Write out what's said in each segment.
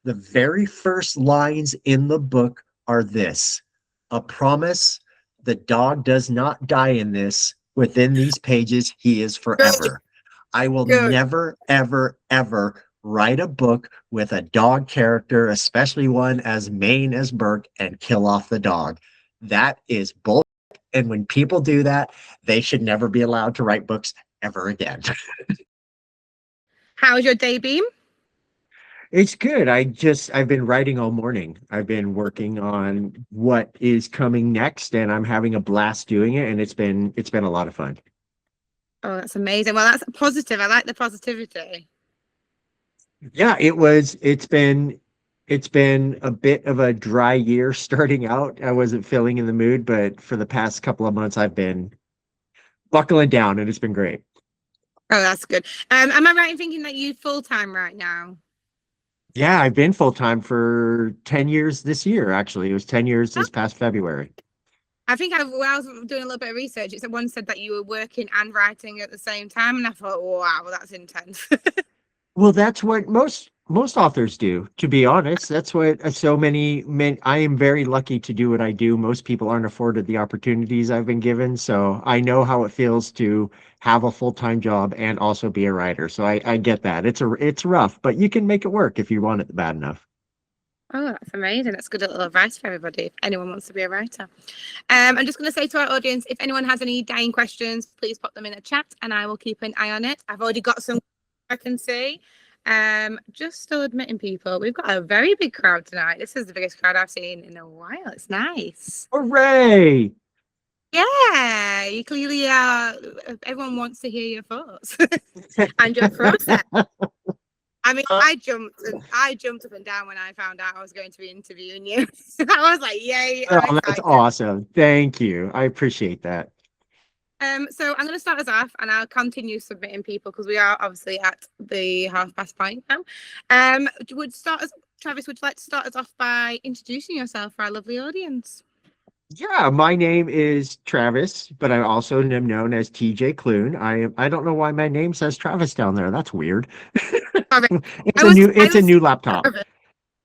The very first lines in the book are this: a promise, the dog does not die in this. Within these pages, he is Good, forever. I will good. never, ever, ever write a book with a dog character, especially one as main as Burke, and kill off the dog. That is bull. And when people do that, they should never be allowed to write books ever again. How's your day been? It's good. I've been writing all morning. I've been working on what is coming next, and I'm having a blast doing it, and it's been a lot of fun. Oh, that's amazing. Well, that's positive. I like the positivity. Yeah, it's been a bit of a dry year starting out. I wasn't feeling in the mood, but for the past couple of months I've been buckling down and it's been great. Oh, that's good. Am I right in thinking that you full time right now? Yeah, I've been full time for 10 years this year, actually. It was 10 years Oh, this past February. I think when I was doing a little bit of research, it one said that you were working and writing at the same time, and I thought, wow, that's intense. Well, that's what most authors do, to be honest. That's what so many men. I am very lucky to do what I do. Most people aren't afforded the opportunities I've been given, so I know how it feels to have a full-time job and also be a writer. So I get that. It's rough, but you can make it work if you want it bad enough. Oh, that's amazing. That's good little advice for everybody if anyone wants to be a writer. I'm just going to say to our audience, if anyone has any dying questions, please pop them in the chat and I will keep an eye on it. I've already got some I can see. Just still admitting people, we've got a very big crowd tonight. This is the biggest crowd I've seen in a while. It's nice. Hooray! Yeah, you clearly everyone wants to hear your thoughts and your process. I mean, I jumped up and down when I found out I was going to be interviewing you. I was like, yay, I'm Oh, that's excited. awesome. Thank you. I appreciate that. So I'm going to start us off and I'll continue submitting people because we are obviously at the half past point now. Travis, would you like to start us off by introducing yourself for our lovely audience? Yeah, my name is Travis, but I also am known as TJ Klune. I don't know why my name says Travis down there. That's weird. Sorry, It's a new laptop. nervous.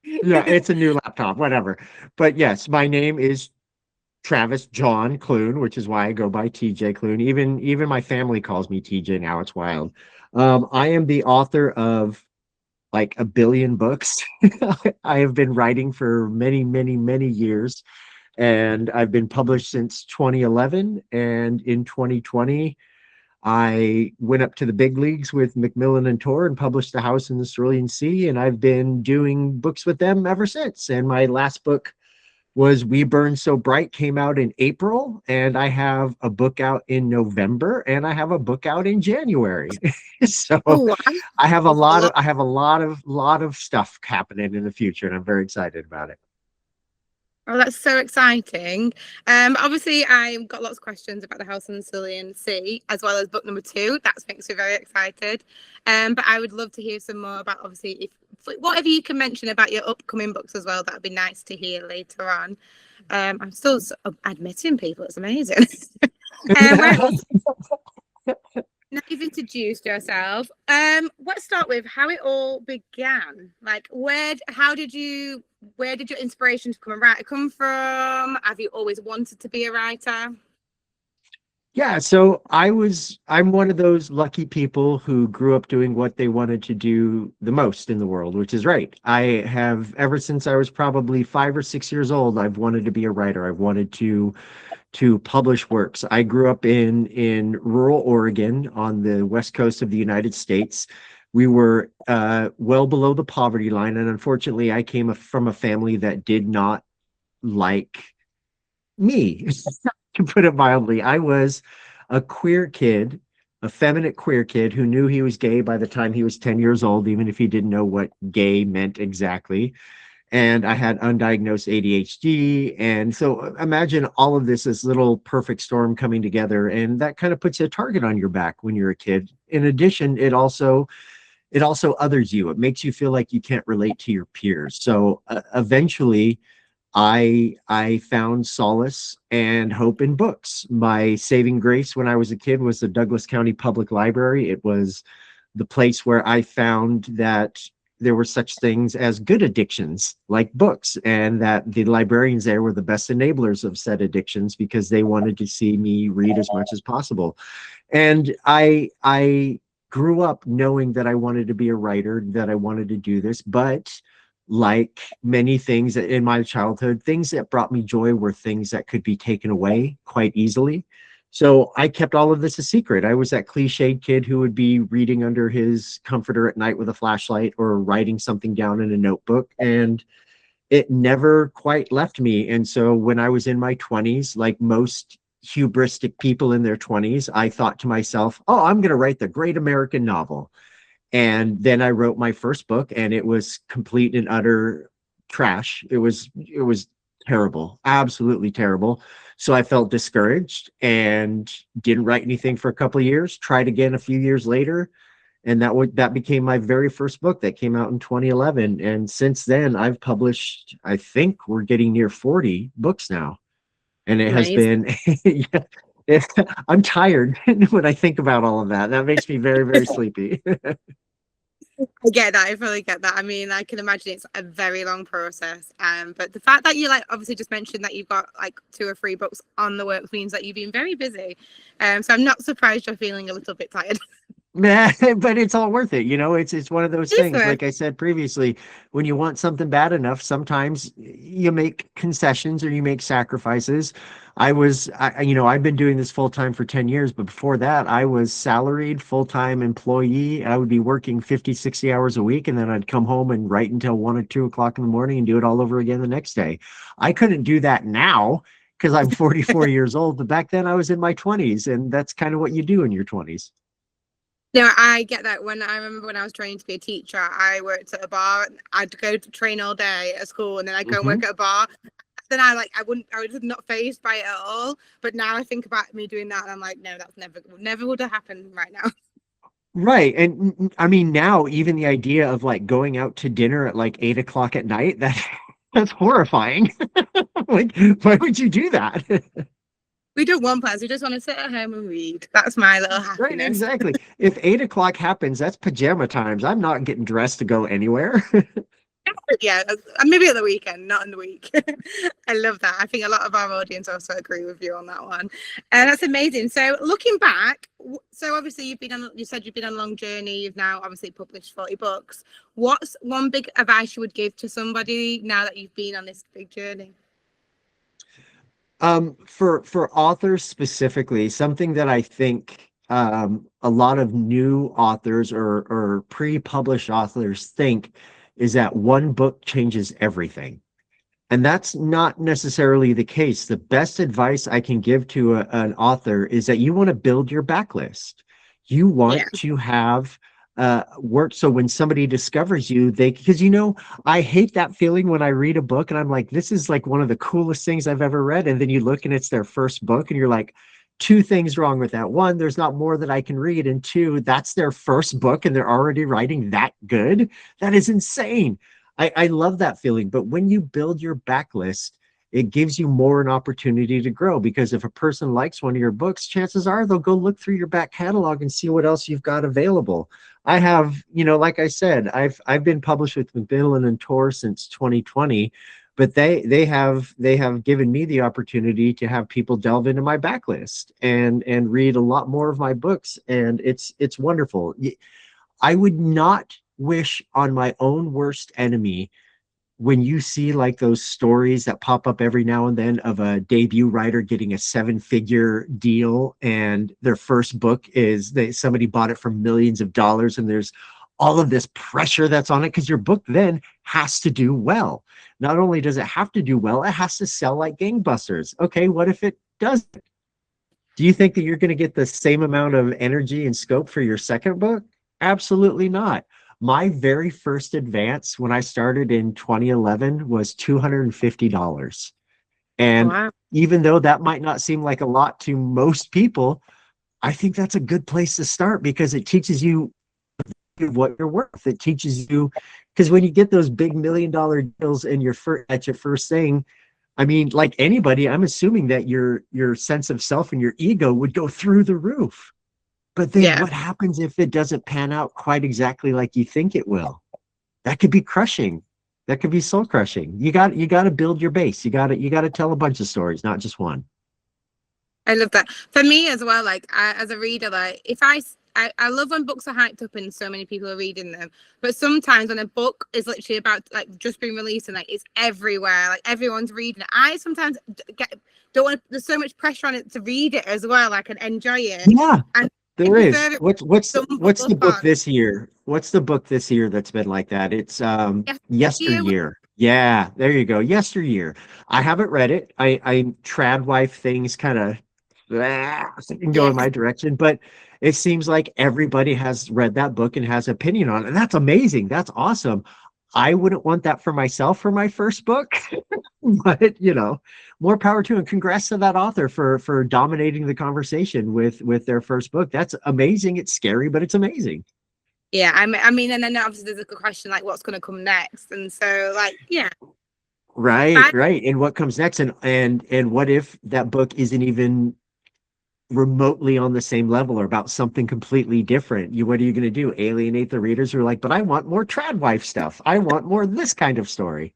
Yeah, it's a new laptop, whatever. But yes, my name is Travis John Klune, which is why I go by TJ Klune. Even my family calls me TJ now. It's wild. I am the author of like a billion books. I have been writing for many, many, many years, and I've been published since 2011. And in 2020, I went up to the big leagues with Macmillan and Tor and published The House in the Cerulean Sea, and I've been doing books with them ever since. And my last book was We Burn So Bright, came out in April, and I have a book out in November, and I have a book out in January. So Oh, I have a lot of stuff happening in the future, and I'm very excited about it. oh, that's so exciting. Obviously, I've got lots of questions about the House in the Cerulean Sea, as well as book number 2. That makes me very excited. But I would love to hear some more about, obviously, if whatever you can mention about your upcoming books as well. That'd be nice to hear later on. I'm still admitting people. It's amazing. Right. Now you've introduced yourself. Let's start with how it all began. Like, where did your inspiration to become a writer come from? Have you always wanted to be a writer? Yeah, so I'm one of those lucky people who grew up doing what they wanted to do the most in the world, which is write. I have ever since I was probably 5 or 6 years old, I've wanted to be a writer. I've wanted to publish works. I grew up in rural Oregon on the west coast of the United States. We were well below the poverty line, and unfortunately, I came from a family that did not like me, to put it mildly. I was a queer kid, a feminine queer kid who knew he was gay by the time he was 10 years old, even if he didn't know what gay meant exactly. And I had undiagnosed ADHD. And so imagine all of this little perfect storm coming together. And that kind of puts a target on your back when you're a kid. In addition, it also others you. It makes you feel like you can't relate to your peers. So eventually I found solace and hope in books. My saving grace when I was a kid was the Douglas County Public Library. It was the place where I found that there were such things as good addictions like books, and that the librarians there were the best enablers of said addictions because they wanted to see me read as much as possible. And I grew up knowing that I wanted to be a writer, that I wanted to do this, but like many things in my childhood, things that brought me joy were things that could be taken away quite easily. So I kept all of this a secret. I was that cliched kid who would be reading under his comforter at night with a flashlight or writing something down in a notebook, and it never quite left me. And so when I was in my 20s, like most hubristic people in their 20s, I thought to myself, oh, I'm going to write the great American novel. And then I wrote my first book, and it was complete and utter trash. It was terrible, absolutely terrible. So I felt discouraged and didn't write anything for a couple of years. Tried again a few years later, and that became my very first book that came out in 2011. And since then, I've published, I think we're getting near 40 books now, and it has Amazing. been. Yeah, I'm tired when I think about all of that. That makes me very, very sleepy. I get that. I fully get that. I mean, I can imagine it's a very long process. But the fact that you like obviously just mentioned that you've got like 2 or 3 books on the works means that you've been very busy. So I'm not surprised you're feeling a little bit tired. But it's all worth it. It's one of those Is things. there? Like I said previously, when you want something bad enough, sometimes you make concessions or you make sacrifices. I've been doing this full time for 10 years, but before that, I was salaried full-time employee. I would be working 50, 60 hours a week, and then I'd come home and write until 1 or 2 o'clock in the morning and do it all over again the next day. I couldn't do that now because I'm 44 years old, but back then I was in my 20s, and that's kind of what you do in your 20s. No, I get that. When I remember when I was training to be a teacher, I worked at a bar. I'd go to train all day at school, and then I'd go and work at a bar. Then I was not fazed by it at all. But now I think about me doing that, and I'm like, no, that's never would have happened right now. Right. And I mean, now even the idea of like going out to dinner at like 8 o'clock at night, that's horrifying. Like, why would you do that? We don't want plans. We just want to sit at home and read. That's my little Right, happiness. exactly. If 8 o'clock happens, that's pajama times. I'm not getting dressed to go anywhere. Yeah, maybe at the weekend, not in the week. I love that. I think a lot of our audience also agree with you on that one. And that's amazing. So looking back, so obviously you said you've been on a long journey. You've now obviously published 40 books. What's one big advice you would give to somebody now that you've been on this big journey? For authors specifically, something that I think a lot of new authors or pre-published authors think is that one book changes everything. And that's not necessarily the case. The best advice I can give to an author is that you want to build your backlist. You Yeah. want to have work so when somebody discovers you, because I hate that feeling when I read a book and I'm like, this is like one of the coolest things I've ever read. And then you look and it's their first book and you're like, 2 things wrong with that. One, there's not more that I can read. And 2, that's their first book and they're already writing that good. That is insane. I love that feeling. But when you build your backlist, it gives you more an opportunity to grow, because if a person likes one of your books, chances are they'll go look through your back catalog and see what else you've got available. I have, like I said, I've been published with Macmillan and Tor since 2020, but they have given me the opportunity to have people delve into my backlist and read a lot more of my books, and it's wonderful. I would not wish on my own worst enemy when you see like those stories that pop up every now and then of a debut writer getting a 7-figure deal and their first book is somebody bought it for millions of dollars, and there's all of this pressure that's on it because your book then has to do well. Not only does it have to do well, it has to sell like gangbusters. Okay, what if it doesn't? Do you think that you're going to get the same amount of energy and scope for your second book? Absolutely not. My very first advance when I started in 2011 was $250. And Wow. even though that might not seem like a lot to most people, I think that's a good place to start because it teaches you what you're worth. It teaches you, because when you get those big $1 million deals and at your first thing, I mean, like anybody, I'm assuming that your sense of self and your ego would go through the roof. But then Yeah. what happens if it doesn't pan out quite exactly like you think it will? that could be crushing. That could be soul crushing. You got to build your base. You got to tell a bunch of stories, not just one. I love that. For me as well, like as a reader, like if I love when books are hyped up and so many people are reading them. But sometimes when a book is literally about like just being released and like it's everywhere, like everyone's reading it, I sometimes don't want. There's so much pressure on it to read it as well. I can enjoy it, Yeah, and I there is. prefer it stumble What's the up book on. this year? What's the book this year that's been like that? It's Yeah, Yesteryear. Yeah, there you go. Yesteryear. I haven't read it. I trad wife things kind of can go yeah, in my direction, but it seems like everybody has read that book and has opinion on it. And that's amazing. That's awesome. I wouldn't want that for myself for my first book, but more power to and congrats to that author for dominating the conversation with their first book. That's amazing. It's scary, but it's amazing. yeah. I mean, and then obviously there's a good question like what's going to come next, and so like yeah, Right, I, right. And what comes next? And what if that book isn't even remotely on the same level or about something completely different? What are you going to do? Alienate the readers who are like, but I want more trad wife stuff. I want more of this kind of story.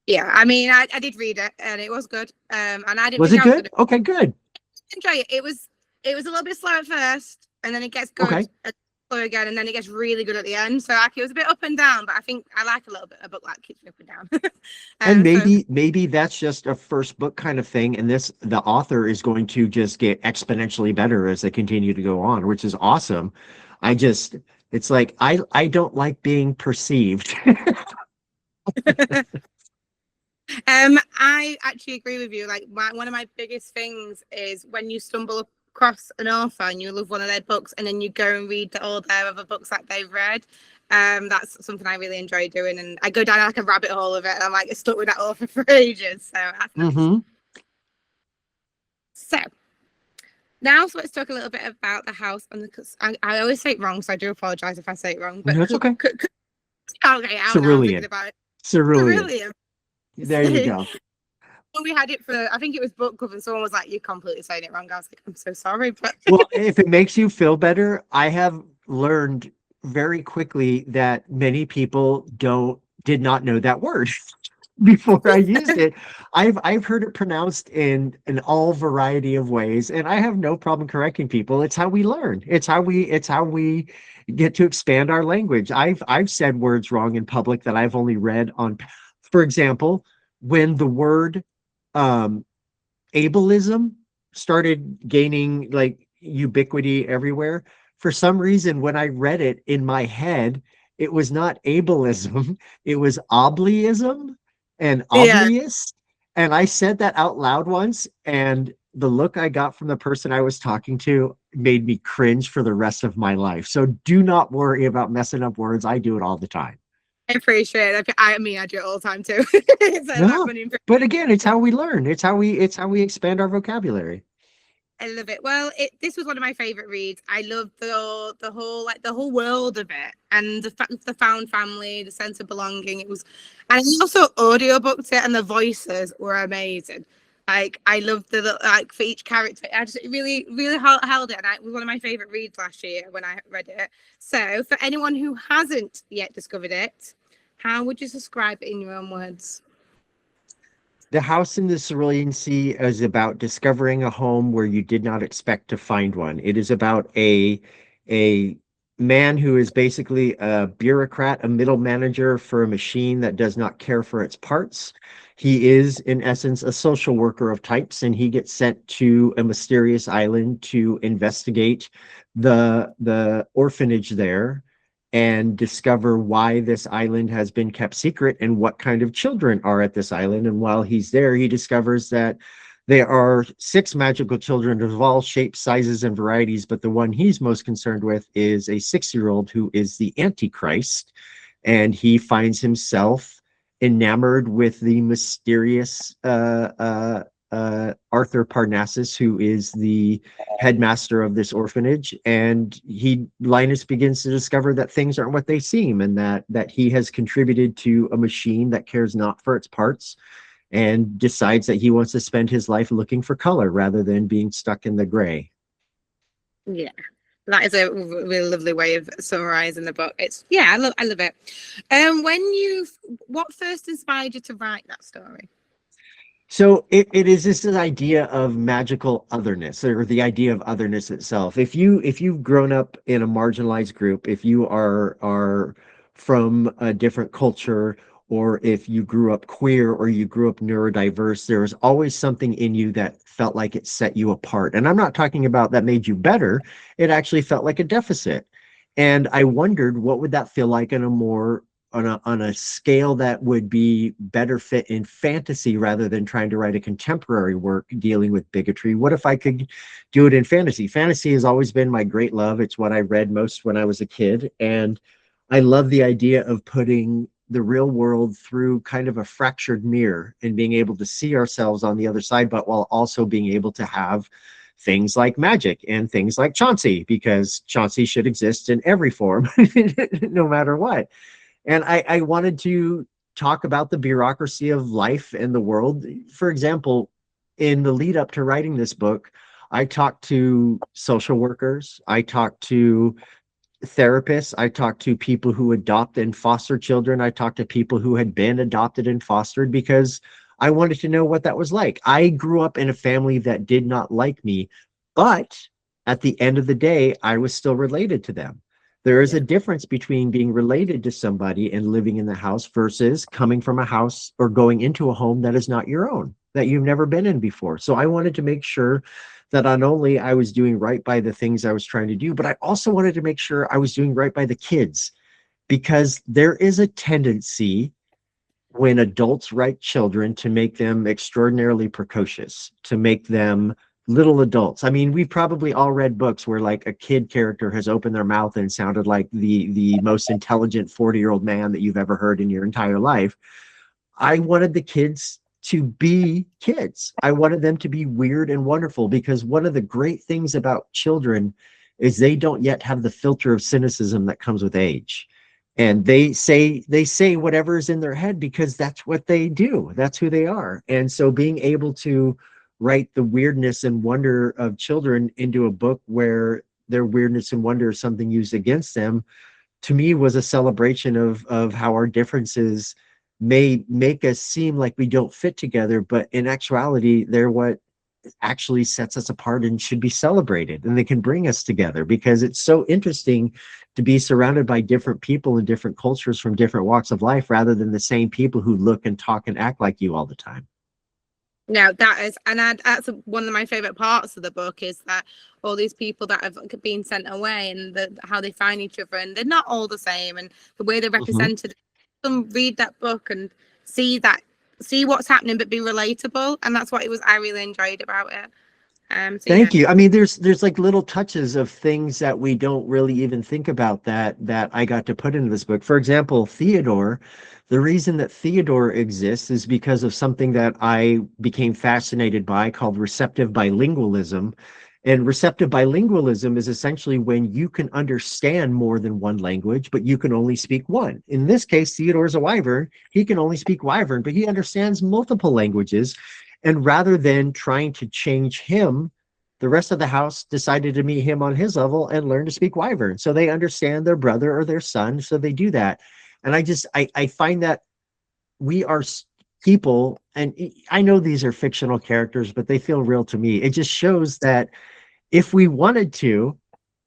yeah. I mean, I did read it and it was good. And I didn't Was think it I was going good? to Okay, good. enjoy it. It was a little bit slow at first, and then it gets Okay. good and slow again, and then it gets really good at the end. So like it was a bit up and down, but I think I like a little bit a book like keeps me up and down. And So maybe that's just a first book kind of thing, and the author is going to just get exponentially better as they continue to go on, which is awesome. I just it's like I don't like being perceived. I actually agree with you. Like one of my biggest things is when you stumble across an author and you love one of their books, and then you go and read all their other books that they've read. That's something I really enjoy doing, and I go down like a rabbit hole of it. And I'm like stuck with that author for ages, so that's nice. Hmm. So now, so let's talk a little bit about the house and the. I always say it wrong, so I do apologize if I say it wrong. But That's okay. okay, now I'm thinking Cerulean. about it. Cerulean. Cerulean. There you go. When we had it for, I think it was book club, and someone was like, "You're completely saying it wrong." I was like, "I'm so sorry," but Well, if it makes you feel better, I have learned very quickly that many people did not know that word before I used it. I've heard it pronounced in all variety of ways, and I have no problem correcting people. It's how we learn. It's how we get to expand our language. I've said words wrong in public that I've only read on, for example, when the word um ableism started gaining like ubiquity everywhere. For some reason, when I read it in my head, it was not ableism, it was oblyism and yeah, oblius. And I said that out loud once, and the look I got from the person I was talking to made me cringe for the rest of my life. So do not worry about messing up words. I do it all the time. I appreciate it. I mean, I do it all the time too. So like No, when but again, it's how we learn. It's how we expand our vocabulary. I love it. Well, this was one of my favorite reads. I love the whole world of it, and the found family, the sense of belonging. It was, and I also audiobooked it, and the voices were amazing. Like I loved like for each character. I just really held it, and it was one of my favorite reads last year when I read it. So for anyone who hasn't yet discovered it, how would you describe it in your own words? The House in the Cerulean Sea is about discovering a home where you did not expect to find one. It is about a man who is basically a bureaucrat, a middle manager for a machine that does not care for its parts. He is, in essence, a social worker of types, and he gets sent to a mysterious island to investigate the orphanage there and discover why this island has been kept secret and what kind of children are at this island. And while he's there, he discovers that there are 6 magical children of all shapes, sizes, and varieties, but the one he's most concerned with is a 6-year-old who is the Antichrist. And he finds himself enamored with the mysterious Arthur Parnassus, who is the headmaster of this orphanage, and Linus begins to discover that things aren't what they seem, and that he has contributed to a machine that cares not for its parts, and decides that he wants to spend his life looking for color rather than being stuck in the gray. Yeah. That is a really lovely way of summarizing the book. I love it. What first inspired you to write that story? So it is this idea of magical otherness, or the idea of otherness itself. If you've grown up in a marginalized group, if you are from a different culture, or if you grew up queer or you grew up neurodiverse, there was always something in you that felt like it set you apart. And I'm not talking about that made you better. It actually felt like a deficit. And I wondered what would that feel like on a scale that would be better fit in fantasy rather than trying to write a contemporary work dealing with bigotry. What if I could do it in fantasy? Fantasy has always been my great love. It's what I read most when I was a kid. And I love the idea of putting the real world through kind of a fractured mirror and being able to see ourselves on the other side, but while also being able to have things like magic and things like Chauncey, because Chauncey should exist in every form, no matter what. And I wanted to talk about the bureaucracy of life and the world. For example, in the lead up to writing this book, I talked to social workers, I talked to therapists, I talked to people who adopt and foster children, I talked to people who had been adopted and fostered because I wanted to know what that was like. I grew up in a family that did not like me, but at the end of the day, I was still related to them. There is a Yeah. difference between being related to somebody and living in the house versus coming from a house or going into a home that is not your own, that you've never been in before. So I wanted to make sure that not only I was doing right by the things I was trying to do, but I also wanted to make sure I was doing right by the kids, because there is a tendency when adults write children to make them extraordinarily precocious, to make them little adults. I mean, we've probably all read books where like a kid character has opened their mouth and sounded like the most intelligent 40-year-old man that you've ever heard in your entire life. I wanted the kids to be kids. I wanted them to be weird and wonderful, because one of the great things about children is they don't yet have the filter of cynicism that comes with age. And they say whatever is in their head because that's what they do. That's who they are. And so being able to write the weirdness and wonder of children into a book where their weirdness and wonder is something used against them, to me was a celebration of how our differences may make us seem like we don't fit together, but in actuality, they're what actually sets us apart and should be celebrated. And they can bring us together, because it's so interesting to be surrounded by different people and different cultures from different walks of life rather than the same people who look and talk and act like you all the time. No, that's one of my favorite parts of the book, is that all these people that have been sent away and how they find each other, and they're not all the same, and the way they're Mhm. represented. Some read that book and see what's happening, but be relatable, and that's what it was. I really enjoyed about it. So yeah. Thank you. I mean, there's like little touches of things that we don't really even think about that I got to put into this book. For example, Theodore, the reason that Theodore exists is because of something that I became fascinated by called receptive bilingualism. And receptive bilingualism is essentially when you can understand more than one language, but you can only speak one. In this case, Theodore's a wyvern. He can only speak wyvern, but he understands multiple languages. And rather than trying to change him, the rest of the house decided to meet him on his level and learn to speak wyvern. So they understand their brother or their son. So they do that. And I find that we are people, and I know these are fictional characters, but they feel real to me. It just shows that if we wanted to,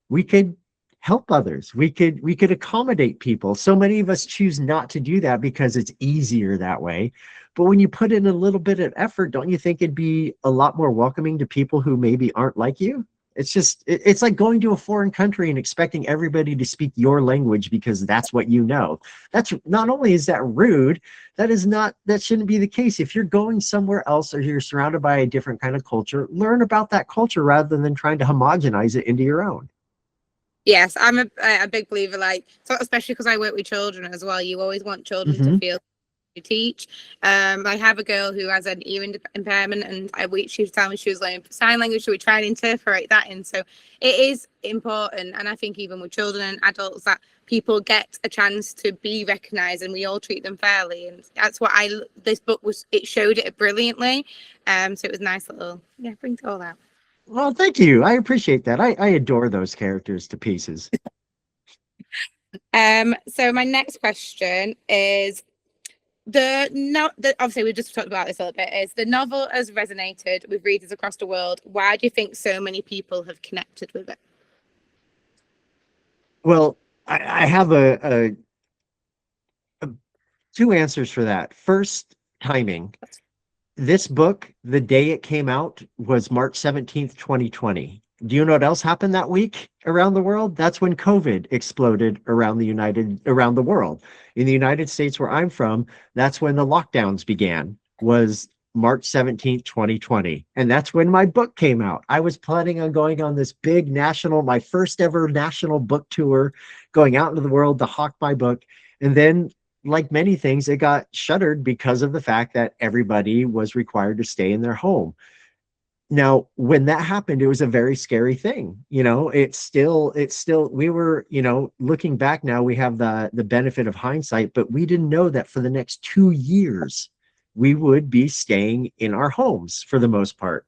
we could help others. We could accommodate people. So many of us choose not to do that because it's easier that way. But when you put in a little bit of effort, don't you think it'd be a lot more welcoming to people who maybe aren't like you? It's like going to a foreign country and expecting everybody to speak your language because that's what you know. That's not only is that rude, that shouldn't be the case. If you're going somewhere else or you're surrounded by a different kind of culture, learn about that culture rather than trying to homogenize it into your own. Yes, I'm a big believer. Like, so especially because I work with children as well. You always want children to Mhm. feel you teach. I have a girl who has an ear impairment, and she was telling me she was learning sign language, so we try and interpret that in. So it is important, and I think even with children and adults, that people get a chance to be recognised, and we all treat them fairly. And that's what this book was. It showed it brilliantly. So it was nice little, yeah, brings it all out. Well, thank you. I appreciate that. I adore those characters to pieces. So my next question is the obviously we just talked about this a little bit. Is the novel has resonated with readers across the world? Why do you think so many people have connected with it? Well, I have a two answers for that. First, timing. This book, the day it came out was March 17th, 2020. Do you know what else happened that week around the world? That's when COVID exploded around the world. In the United States where I'm from, that's when the lockdowns began, was March 17th, 2020. And that's when my book came out. I was planning on going on this big national, my first ever national book tour, going out into the world to hawk my book. And then, like many things, it got shuttered because of the fact that everybody was required to stay in their home. Now, when that happened, it was a very scary thing. We were, looking back now, we have the benefit of hindsight, but we didn't know that for the next 2 years, we would be staying in our homes for the most part.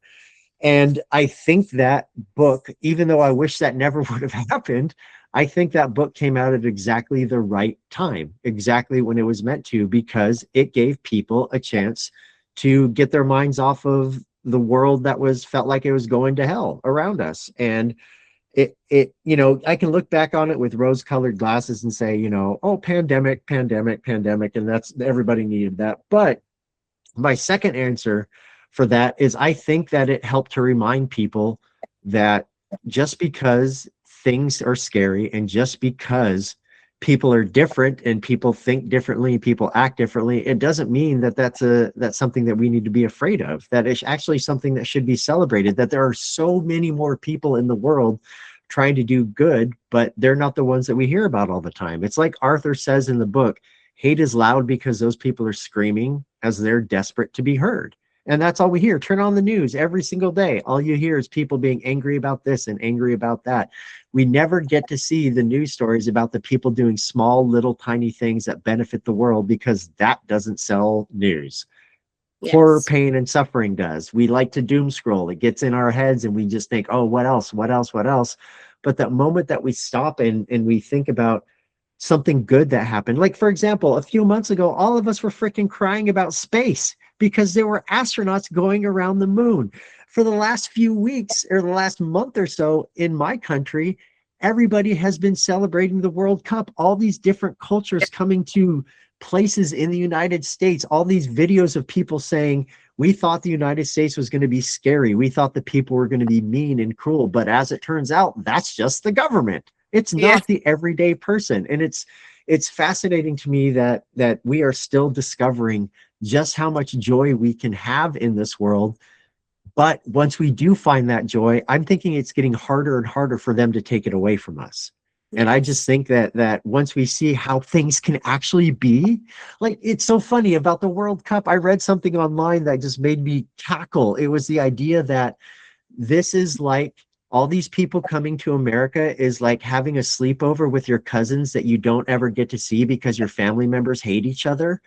And I think that book, even though I wish that never would have happened, I think that book came out at exactly the right time, exactly when it was meant to, because it gave people a chance to get their minds off of the world that was felt like it was going to hell around us. And I can look back on it with rose colored glasses and say, oh, pandemic, pandemic, pandemic. And that's everybody needed that. But my second answer for that is I think that it helped to remind people that just because things are scary and just because people are different and people think differently, people act differently, it doesn't mean that that's something that we need to be afraid of. That is actually something that should be celebrated, that there are so many more people in the world trying to do good, but they're not the ones that we hear about all the time. It's like Arthur says in the book, hate is loud because those people are screaming as they're desperate to be heard. And that's all we hear. Turn on the news every single day. All you hear is people being angry about this and angry about that. We never get to see the news stories about the people doing small, little, tiny things that benefit the world, because that doesn't sell news. Horror, Yes. pain, and suffering does. We like to doom scroll. It gets in our heads and we just think, oh, what else? What else? What else? But that moment that we stop and we think about something good that happened. Like, for example, a few months ago, all of us were freaking crying about space because there were astronauts going around the moon. For the last few weeks or the last month or so in my country, everybody has been celebrating the World Cup. All these different cultures coming to places in the United States, all these videos of people saying, we thought the United States was going to be scary. We thought the people were going to be mean and cruel. But as it turns out, that's just the government. It's Yeah. not the everyday person. And it's fascinating to me that we are still discovering just how much joy we can have in this world. But once we do find that joy, I'm thinking it's getting harder and harder for them to take it away from us. And I just Yes. think that once we see how things can actually be, like, it's so funny about the World Cup. I read something online that just made me cackle. It was the idea that this is like all these people coming to America is like having a sleepover with your cousins that you don't ever get to see because your family members hate each other.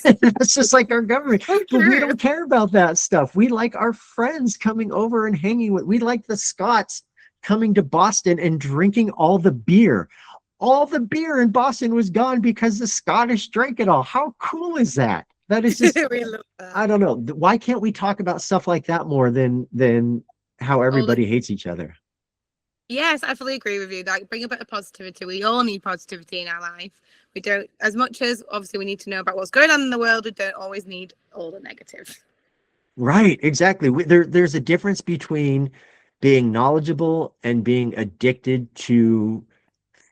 That's just like our government. Oh, But we true. don't care about that stuff. We like our friends coming over and hanging with, we like the Scots coming to Boston and drinking all the beer. All the beer in Boston was gone because the Scottish drank it all. How cool is that? That is just, We love that. I don't know. Why can't we talk about stuff like that more than how All the everybody hates each other? Yes, I fully agree with you. Like, bring a bit of positivity. We all need positivity in our life. We don't, as much as obviously we need to know about what's going on in the world, we don't always need all the negative. Right, exactly. There's a difference between being knowledgeable and being addicted to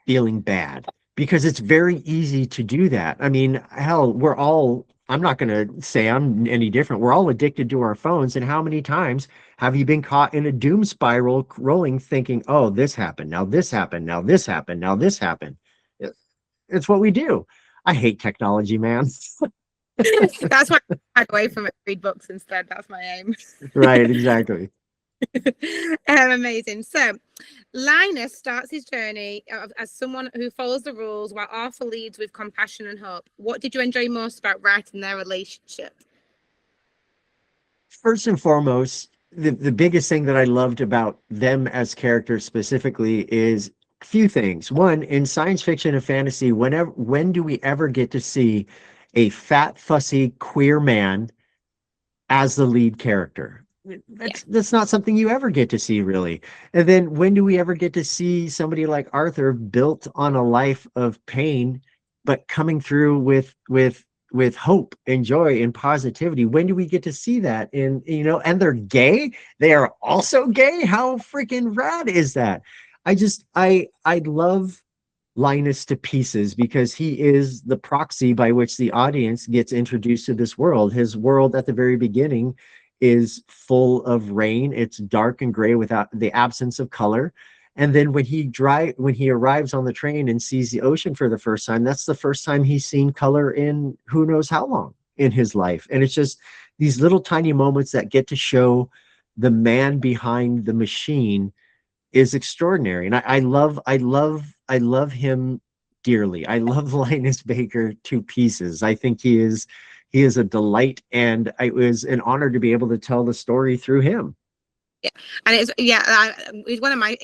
feeling bad, because it's very easy to do that. I mean, hell, I'm not going to say I'm any different. We're all addicted to our phones. And how many times have you been caught in a doom spiral rolling, thinking, oh, this happened, now this happened, now this happened, now this happened? It's what we do. I hate technology, man. That's why I go away from it, read books instead. That's my aim. Right, exactly. Amazing. So, Linus starts his journey as someone who follows the rules, while Arthur leads with compassion and hope. What did you enjoy most about writing their relationship? First and foremost, the biggest thing that I loved about them as characters specifically is a few things. One, in science fiction and fantasy, when do we ever get to see a fat, fussy, queer man as the lead character? Yeah. That's not something you ever get to see, really. And then when do we ever get to see somebody like Arthur built on a life of pain, but coming through with hope and joy and positivity? When do we get to see that? And and they're gay. They are also gay. How freaking rad is that? I love Linus to pieces because he is the proxy by which the audience gets introduced to this world. His world at the very beginning is full of rain. It's dark and gray without the absence of color. And then when he arrives on the train and sees the ocean for the first time, that's the first time he's seen color in who knows how long in his life. And it's just these little tiny moments that get to show the man behind the machine is extraordinary. And I love him dearly. I love Linus Baker to pieces. I think he is a delight, and it was an honor to be able to tell the story through him. Yeah, and he's one of my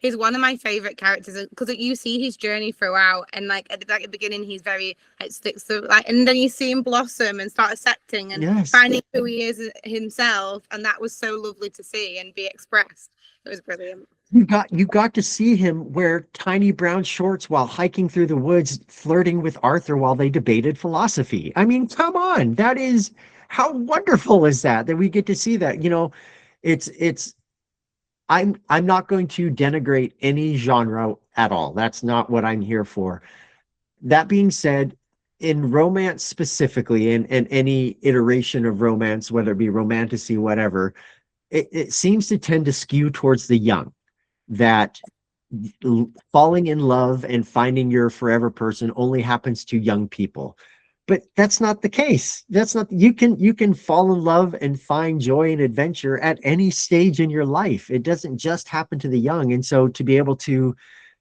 he's one of my favorite characters because you see his journey throughout, and like at the beginning he's very like sticks to like, and then you see him blossom and start accepting and Yes. finding who he is himself, and that was so lovely to see and be expressed. It was brilliant. You got to see him wear tiny brown shorts while hiking through the woods, flirting with Arthur while they debated philosophy. I mean, come on. That is how wonderful is that we get to see that. It's I'm not going to denigrate any genre at all. That's not what I'm here for. That being said, in romance specifically, and any iteration of romance, whether it be romantasy, whatever, it seems to tend to skew towards the young, that falling in love and finding your forever person only happens to young people. But that's not the case. That's not, you can fall in love and find joy and adventure at any stage in your life. It doesn't just happen to the young. And so to be able to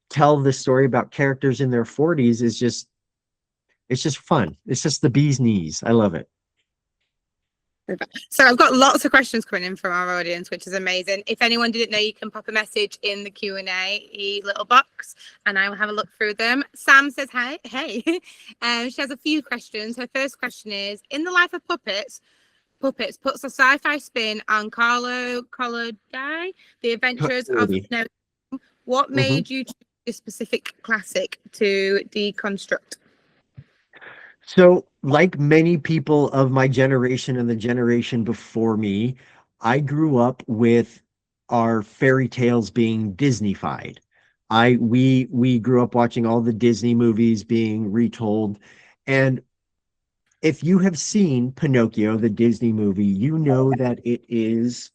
tell the story about characters in their 40s is just, it's just fun. It's just the bee's knees. I love it. So I've got lots of questions coming in from our audience, which is amazing. If anyone didn't know, you can pop a message in the Q&A little box and I will have a look through them. Sam says, hey. She has a few questions. Her first question is, in the life of Puppets puts a sci-fi spin on Carlo Collodi, The Adventures of No. What made you choose this specific classic to deconstruct? So, like many people of my generation and the generation before me, I grew up with our fairy tales being Disneyfied. We grew up watching all the Disney movies being retold. And if you have seen Pinocchio, the Disney movie, you know that it is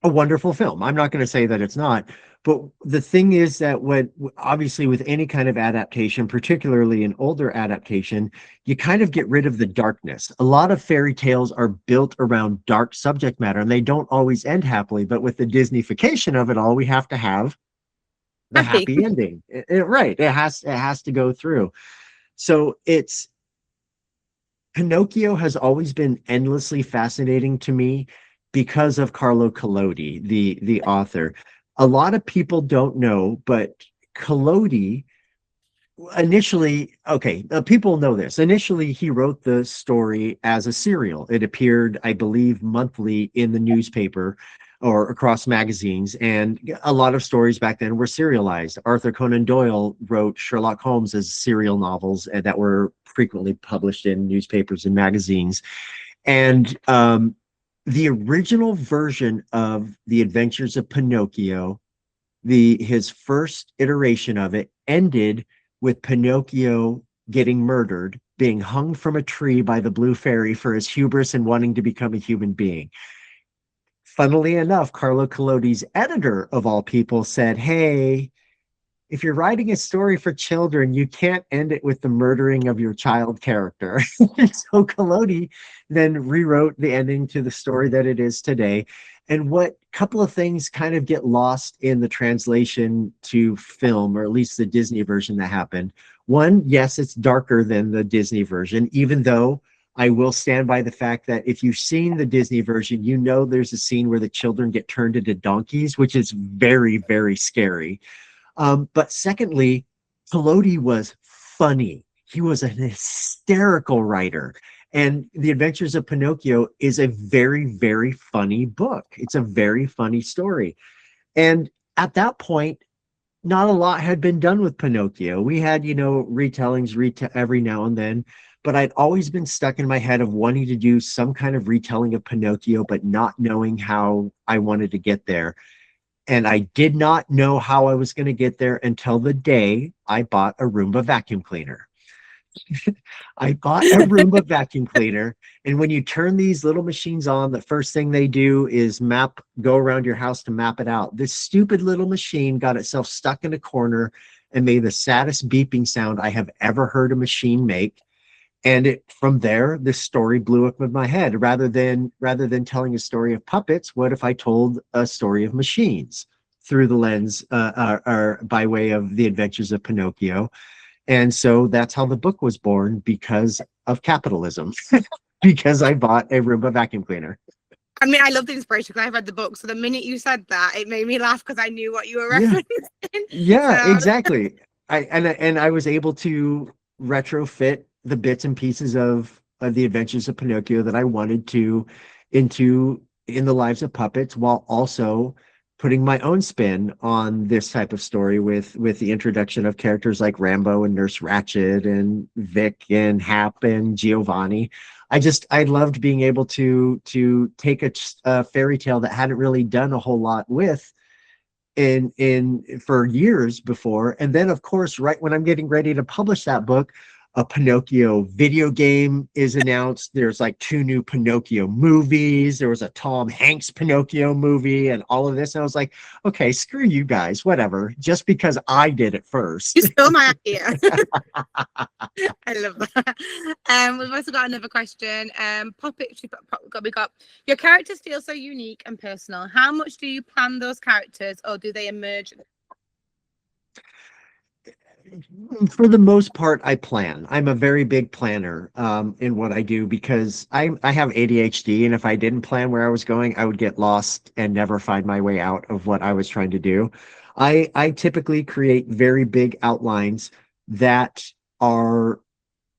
a wonderful film. I'm not going to say that it's not, but the thing is that when obviously with any kind of adaptation, particularly an older adaptation, you kind of get rid of the darkness. A lot of fairy tales are built around dark subject matter and they don't always end happily, but with the Disneyfication of it all, we have to have the happy ending. Right. It has to go through. So it's Pinocchio has always been endlessly fascinating to me because of Carlo Collodi, the author. A lot of people don't know, but Collodi initially, okay, people know this. Initially, he wrote the story as a serial. It appeared, I believe, monthly in the newspaper or across magazines, and a lot of stories back then were serialized. Arthur Conan Doyle wrote Sherlock Holmes as serial novels that were frequently published in newspapers and magazines. And the original version of The Adventures of Pinocchio, his first iteration of it, ended with Pinocchio getting murdered, being hung from a tree by the Blue Fairy for his hubris and wanting to become a human being. Funnily enough, Carlo Collodi's editor, of all people, said, hey, if you're writing a story for children, you can't end it with the murdering of your child character. So Collodi then rewrote the ending to the story that it is today. And what couple of things kind of get lost in the translation to film, or at least the Disney version that happened. One, yes, it's darker than the Disney version, even though I will stand by the fact that if you've seen the Disney version, you know there's a scene where the children get turned into donkeys, which is very, very scary. But secondly, Collodi was funny. He was an hysterical writer. And The Adventures of Pinocchio is a very, very funny book. It's a very funny story. And at that point, not a lot had been done with Pinocchio. We had, retellings every now and then, but I'd always been stuck in my head of wanting to do some kind of retelling of Pinocchio, but not knowing how I wanted to get there. And I did not know how I was going to get there until the day I bought a Roomba vacuum cleaner. I bought a Roomba vacuum cleaner. And when you turn these little machines on, the first thing they do is go around your house to map it out. This stupid little machine got itself stuck in a corner and made the saddest beeping sound I have ever heard a machine make. And from there, this story blew up in my head. Rather than telling a story of puppets, what if I told a story of machines through the lens or by way of The Adventures of Pinocchio? And so that's how the book was born, because of capitalism, because I bought a Roomba vacuum cleaner. I mean, I love the inspiration because I've read the book. So the minute you said that, it made me laugh because I knew what you were referencing. Yeah, So exactly. I was able to retrofit the bits and pieces of The Adventures of Pinocchio that I wanted to in the lives of puppets, while also putting my own spin on this type of story with the introduction of characters like Rambo and Nurse Ratched and Vic and Hap and Giovanni. I loved being able to take a fairy tale that hadn't really done a whole lot with in for years before. And then, of course, right when I'm getting ready to publish that book, a Pinocchio video game is announced. There's like 2 new Pinocchio movies. There was a Tom Hanks Pinocchio movie and all of this. And I was like, okay, screw you guys, whatever, just because I did it first. you stole my idea. I love that. We've also got another question. Puppet, we got your characters feel so unique and personal. How much do you plan those characters, or do they emerge? For the most part, I plan. I'm a very big planner in what I do, because I have ADHD, and if I didn't plan where I was going, I would get lost and never find my way out of what I was trying to do. I typically create very big outlines that are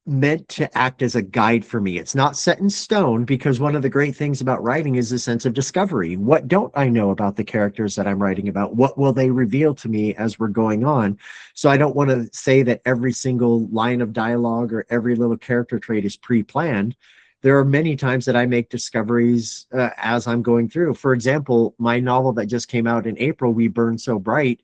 meant to act as a guide for me. It's not set in stone, because one of the great things about writing is the sense of discovery. What don't I know about the characters that I'm writing about? What will they reveal to me as we're going on? So I don't want to say that every single line of dialogue or every little character trait is pre-planned. There are many times that I make discoveries as I'm going through. For example, my novel that just came out in April, We Burn So Bright,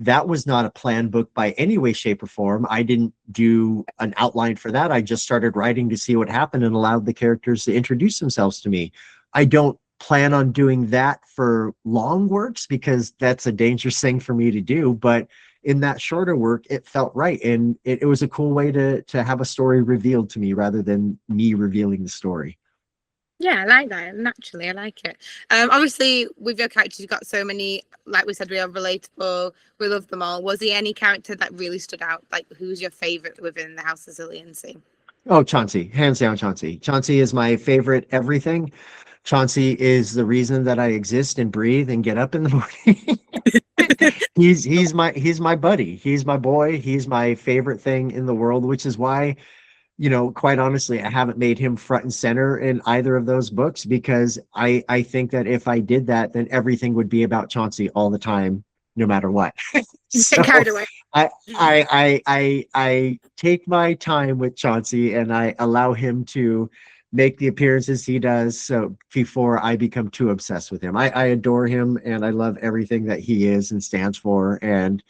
that was not a planned book by any way, shape, or form. I didn't do an outline for that. I just started writing to see what happened and allowed the characters to introduce themselves to me. I don't plan on doing that for long works, because that's a dangerous thing for me to do. But in that shorter work, it felt right. And it was a cool way to have a story revealed to me rather than me revealing the story. Yeah, I like that. Naturally, I like it. Obviously, with your characters, you've got so many, like we said, we are relatable. We love them all. Was there any character that really stood out? Like, who's your favorite within the House of Cerulean Sea? Oh, Chauncey, hands down, Chauncey. Chauncey is my favorite everything. Chauncey is the reason that I exist and breathe and get up in the morning. He's my buddy. He's my boy. He's my favorite thing in the world, which is why, quite honestly, I haven't made him front and center in either of those books, because I think that if I did that, then everything would be about Chauncey all the time, no matter what. So Carried away. I take my time with Chauncey, and I allow him to make the appearances he does, so before I become too obsessed with him. I adore him, and I love everything that he is and stands for. And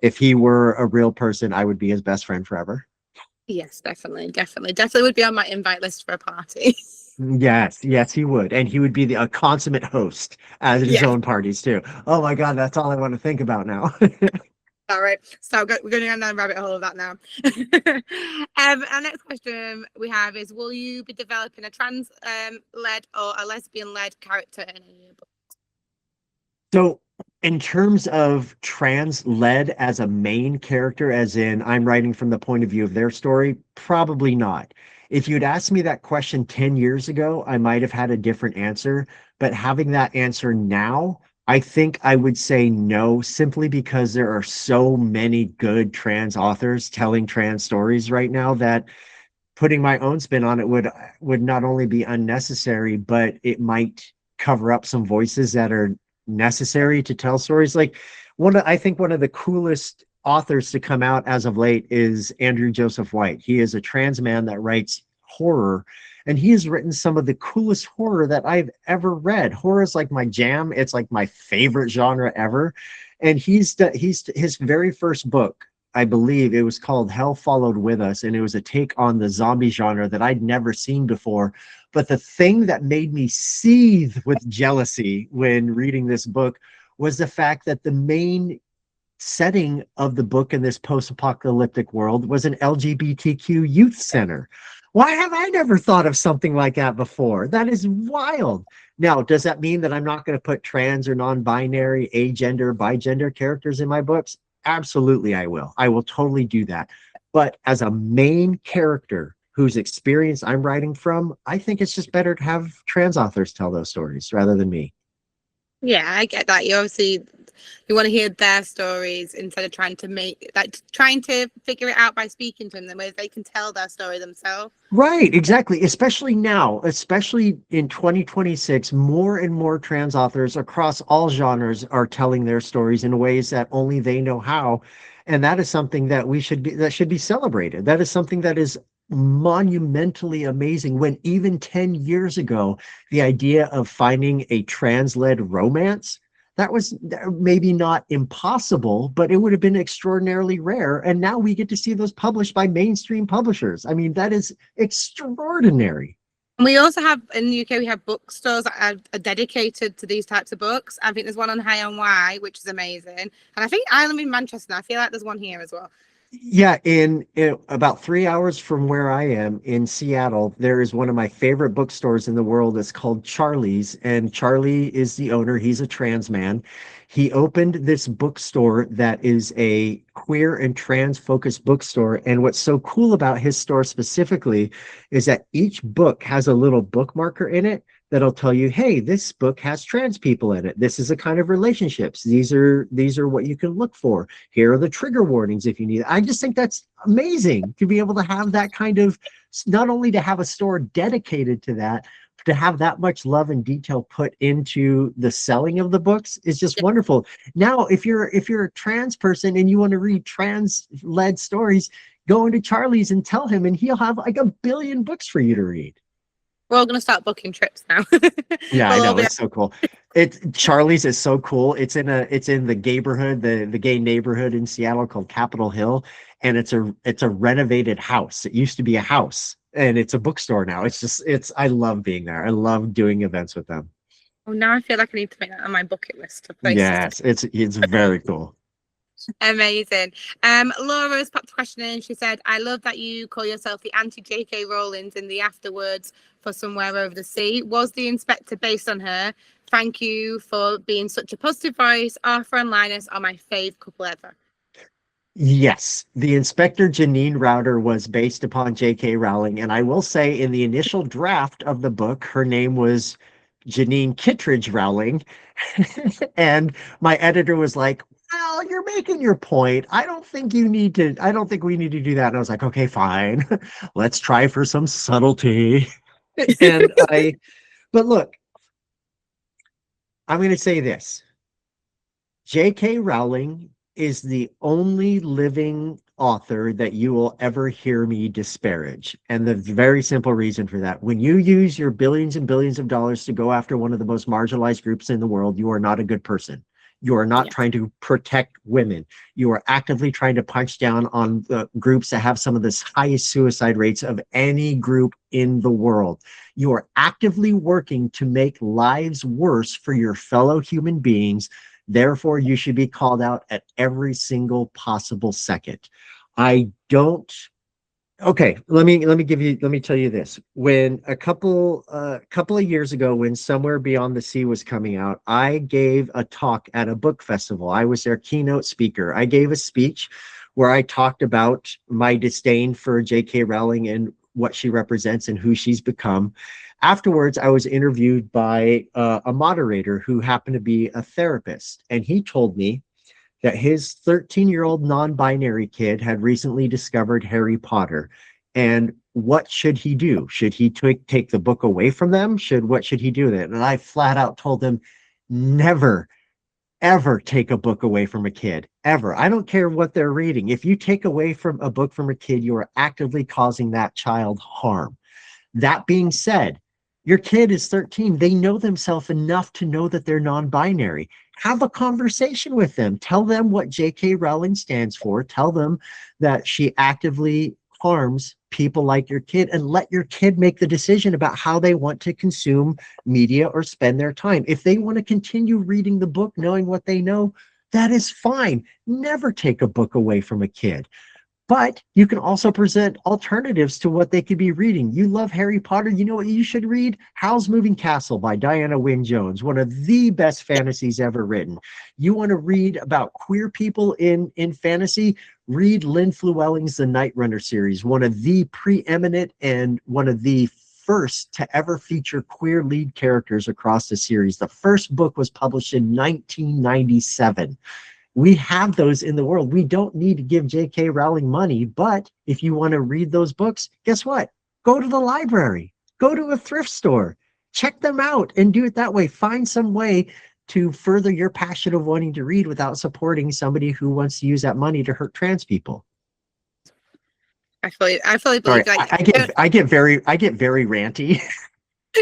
if he were a real person, I would be his best friend forever. Yes, definitely would be on my invite list for a party. Yes, he would. And he would be a consummate host at his own parties too. Oh my God, that's all I want to think about now. All right, so we're going down the rabbit hole of that now. Our next question we have is, will you be developing a trans led or a lesbian led character in any book? So in terms of trans led as a main character, as in I'm writing from the point of view of their story, probably not. If you'd asked me that question 10 years ago, I might have had a different answer. But having that answer now, I think I would say no, simply because there are so many good trans authors telling trans stories right now that putting my own spin on it would not only be unnecessary, but it might cover up some voices that are necessary to tell stories. Like I think one of the coolest authors to come out as of late is Andrew Joseph White. He is a trans man that writes horror, and he has written some of the coolest horror that I've ever read. Horror is like my jam. It's like my favorite genre ever. And he's his very first book, I believe it was called Hell Followed With Us, and it was a take on the zombie genre that I'd never seen before. But the thing that made me seethe with jealousy when reading this book was the fact that the main setting of the book in this post-apocalyptic world was an LGBTQ youth center. Why have I never thought of something like that before? That is wild. Now, does that mean that I'm not going to put trans or non-binary, agender, bigender characters in my books? Absolutely, I will. I will totally do that. But as a main character whose experience I'm writing from, I think it's just better to have trans authors tell those stories rather than me. Yeah, I get that. You want to hear their stories instead of trying to figure it out by speaking to them, where they can tell their story themselves. Right, exactly. Especially now, especially in 2026, more and more trans authors across all genres are telling their stories in ways that only they know how. And that is something that should be celebrated. That is something that is monumentally amazing, when even 10 years ago, the idea of finding a trans-led romance, that was maybe not impossible, but it would have been extraordinarily rare. And now we get to see those published by mainstream publishers. I mean, that is extraordinary. And we also have, in the UK, we have bookstores that are dedicated to these types of books. I think there's one on High on Wye, which is amazing. And I think I live in Manchester, and I feel like there's one here as well. Yeah, in about 3 hours from where I am in Seattle, there is one of my favorite bookstores in the world. It's called Charlie's, and Charlie is the owner. He's a trans man. He opened this bookstore that is a queer and trans focused bookstore. And what's so cool about his store specifically is that each book has a little bookmarker in it that'll tell you, hey, this book has trans people in it. This is the kind of relationships. These are what you can look for. Here are the trigger warnings if you need. I just think that's amazing to be able to have that kind of, not only to have a store dedicated to that, to have that much love and detail put into the selling of the books is just wonderful. Now, if you're a trans person and you want to read trans-led stories, go into Charlie's and tell him, and he'll have like 1 billion books for you to read. We're all going to start booking trips now. Yeah, I know. It's so cool. Charlie's is so cool. It's in the gayborhood, the gay neighborhood in Seattle called Capitol Hill. And it's a renovated house. It used to be a house, and it's a bookstore now. I love being there. I love doing events with them. Oh, now I feel like I need to make that on my bucket list of places. Yes, it's very cool. Amazing. Laura's popped a question in. She said, I love that you call yourself the anti-JK Rowlings in the afterwards for Somewhere Over the Sea. Was the inspector based on her? Thank you for being such a positive voice. Arthur and Linus are my fave couple ever. Yes, the Inspector Janine Router was based upon J.K. Rowling, and I will say in the initial draft of the book, her name was Janine Kittredge Rowling, and my editor was like, well, you're making your point. I don't think we need to do that. And I was like, okay, fine. Let's try for some subtlety. But look, I'm going to say this. J.K. Rowling is the only living author that you will ever hear me disparage. And the very simple reason for that, when you use your billions and billions of dollars to go after one of the most marginalized groups in the world, you are not a good person. You are not trying to protect women. You are actively trying to punch down on the groups that have some of the highest suicide rates of any group in the world. You are actively working to make lives worse for your fellow human beings. Therefore, you should be called out at every single possible second. Okay, let me tell you this. When a couple of years ago, when Somewhere Beyond the Sea was coming out, I gave a talk at a book festival. I was their keynote speaker. I gave a speech where I talked about my disdain for J.K. Rowling and what she represents and who she's become. Afterwards, I was interviewed by a moderator who happened to be a therapist, and he told me that his 13-year-old non-binary kid had recently discovered Harry Potter. And what should he do? Should he take the book away from them? What should he do with it? And I flat out told him, never, ever take a book away from a kid, ever. I don't care what they're reading. If you take away from a book from a kid, you are actively causing that child harm. That being said, your kid is 13. They know themselves enough to know that they're non-binary. Have a conversation with them. Tell them what J.K. Rowling stands for. Tell them that she actively harms people like your kid, and let your kid make the decision about how they want to consume media or spend their time. If they want to continue reading the book, knowing what they know, that is fine. Never take a book away from a kid. But you can also present alternatives to what they could be reading. You love Harry Potter. You know what you should read? Howl's Moving Castle by Diana Wynne Jones, one of the best fantasies ever written. You want to read about queer people in fantasy? Read Lynn Llewellyn's The Night Runner series, one of the preeminent and one of the first to ever feature queer lead characters across the series. The first book was published in 1997. We have those in the world. We don't need to give J.K. Rowling money, but if you want to read those books, guess what? Go to the library, go to a thrift store, check them out and do it that way. Find some way to further your passion of wanting to read without supporting somebody who wants to use that money to hurt trans people. I fully believe Sorry, I get very ranty.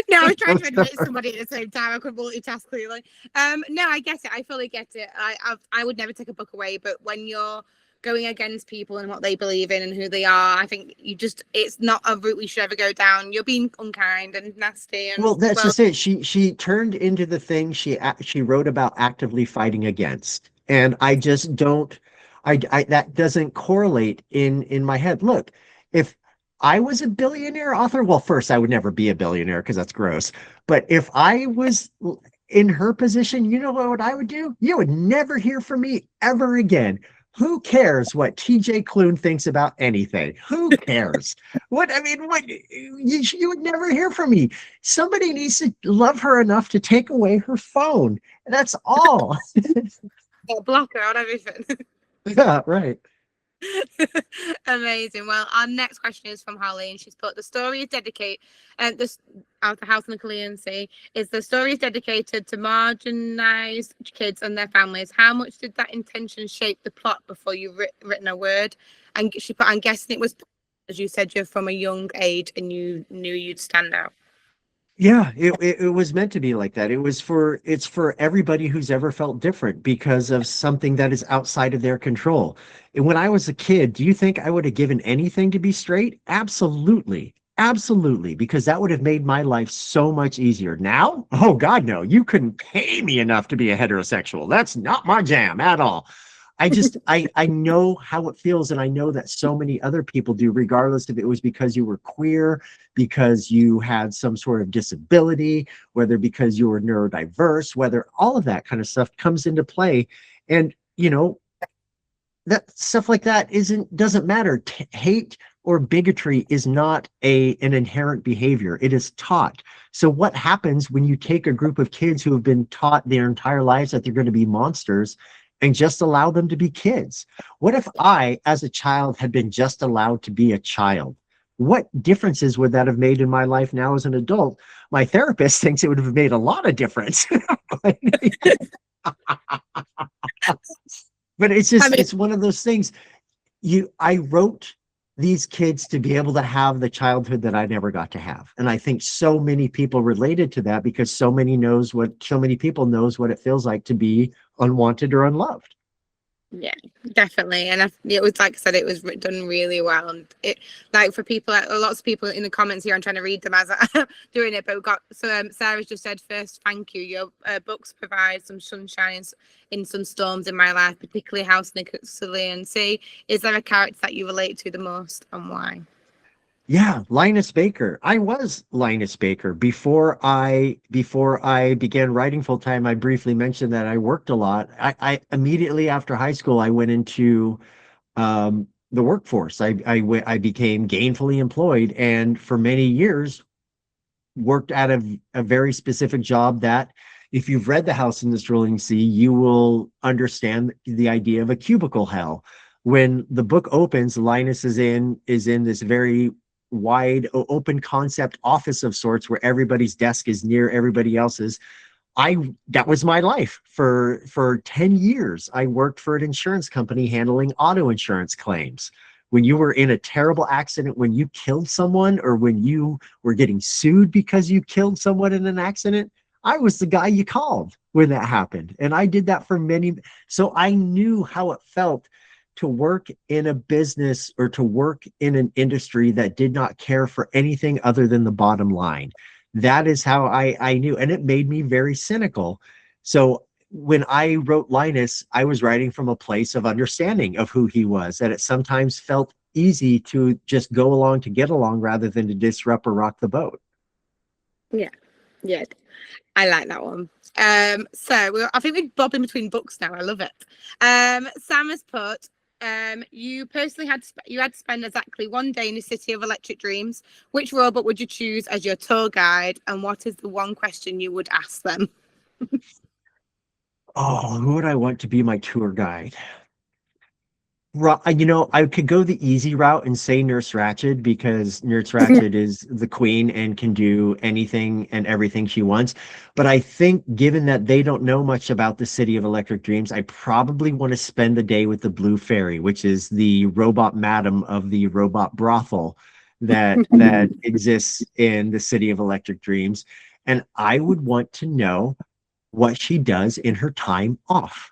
No, I was trying to admit somebody at the same time. I could multitask clearly. No, I get it. I fully get it. I would never take a book away, but when you're going against people and what they believe in and who they are, I think it's not a route we should ever go down. You're being unkind and nasty. And, well, that's just it. She turned into the thing she wrote about actively fighting against, and I just don't. I that doesn't correlate in my head. Look, if I was a billionaire author, well, first I would never be a billionaire because that's gross. But if I was in her position, you know what I would do? You would never hear from me ever again. Who cares what TJ Klune thinks about anything? Who cares? What you would never hear from me. Somebody needs to love her enough to take away her phone. That's all. Block her on everything. Yeah, right. Amazing. Well, our next question is from Holly, and she's put the story is dedicated this out the house in the Cerulean Sea is the story is dedicated to marginalized kids and their families. How much did that intention shape the plot before you written a word? And she put, I'm guessing it was, as you said, you're from a young age and you knew you'd stand out. Yeah, it was meant to be like that. It's for everybody who's ever felt different because of something that is outside of their control. And when I was a kid, do you think I would have given anything to be straight? Absolutely. Absolutely, because that would have made my life so much easier. Now? Oh God, no. You couldn't pay me enough to be a heterosexual. That's not my jam at all. I know how it feels, and I know that so many other people do, regardless if it was because you were queer, because you had some sort of disability, whether because you were neurodiverse, whether all of that kind of stuff comes into play. And, that stuff like that doesn't matter. Hate or bigotry is not an inherent behavior. It is taught. So what happens when you take a group of kids who have been taught their entire lives that they're going to be monsters and just allow them to be kids? What if I, as a child, had been just allowed to be a child? What differences would that have made in my life now as an adult? My therapist thinks it would have made a lot of difference. But it's just, it's one of those things. I wrote these kids to be able to have the childhood that I never got to have. And I think so many people related to that because so many people knows what it feels like to be unwanted or unloved. Yeah, definitely. And it was, like I said, it was done really well. And it, like, for people, lots of people in the comments here, I'm trying to read them as I'm doing it, but we've got, so Sarah's just said, first, thank you. Your books provide some sunshine in some storms in my life, particularly House in the Cerulean Sea. Is there a character that you relate to the most, and why? Yeah, Linus Baker. I was Linus Baker before I began writing full time. I briefly mentioned that I worked a lot. I immediately after high school I went into the workforce. I became gainfully employed, and for many years worked at a very specific job that, if you've read The House in the Cerulean Sea, you will understand the idea of a cubicle hell. When the book opens, Linus is in this very wide open concept office of sorts where everybody's desk is near everybody else's. I That was my life for 10 years. I worked for an insurance company handling auto insurance claims. When you were in a terrible accident, when you killed someone, or when you were getting sued because you killed someone in an accident, I was the guy you called when that happened. And I did that for many. So I knew how it felt to work in a business or to work in an industry that did not care for anything other than the bottom line. That is how I knew. And it made me very cynical. So when I wrote Linus, I was writing from a place of understanding of who he was, that it sometimes felt easy to just go along to get along rather than to disrupt or rock the boat. Yeah, yeah, I like that one. I think we're bobbing between books now. I love it. Sam has put, you personally had to spend exactly one day in the city of electric dreams. Which robot would you choose as your tour guide, and what is the one question you would ask them? Oh, who would I want to be my tour guide? I could go the easy route and say Nurse Ratched, because Nurse Ratched is the queen and can do anything and everything she wants. But I think, given that they don't know much about the City of Electric Dreams, I probably want to spend the day with the Blue Fairy, which is the robot madam of the robot brothel that exists in the City of Electric Dreams. And I would want to know what she does in her time off.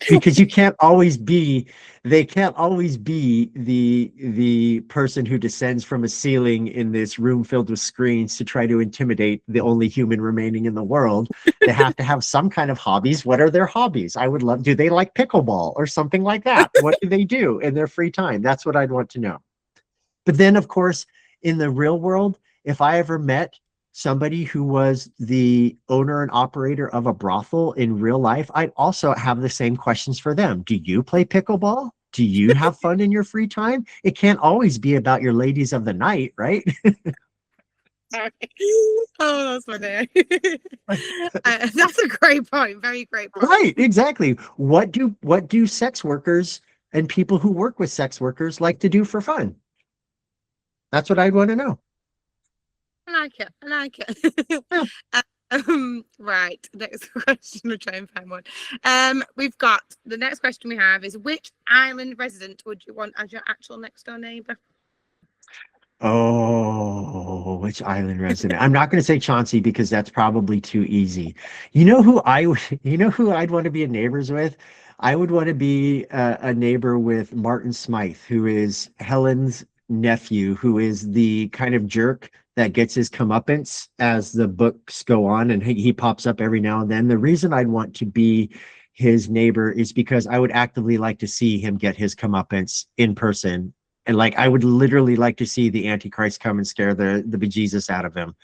Because they can't always be the person who descends from a ceiling in this room filled with screens to try to intimidate the only human remaining in the world. They have to have some kind of hobbies. What are their hobbies? I would love, do they like pickleball or something like that? What do they do in their free time? That's what I'd want to know. But then, of course, in the real world, if I ever met somebody who was the owner and operator of a brothel in real life, I'd also have the same questions for them. Do you play pickleball? Do you have fun in your free time? It can't always be about your ladies of the night, right? Oh, that's funny. That's a great point. Very great point. Right, exactly. What do sex workers and people who work with sex workers like to do for fun? That's what I'd want to know. I like it. Right. Next question. We'll try and find one. We've got the next question we have is, which island resident would you want as your actual next door neighbor? Oh, which island resident? I'm not going to say Chauncey because that's probably too easy. You know who I'd want to be neighbors with? I would want to be a neighbor with Martin Smythe, who is Helen's nephew, who is the kind of jerk that gets his comeuppance as the books go on, and he pops up every now and then. The reason I'd want to be his neighbor is because I would actively like to see him get his comeuppance in person. And like, I would literally like to see the Antichrist come and scare the bejesus out of him,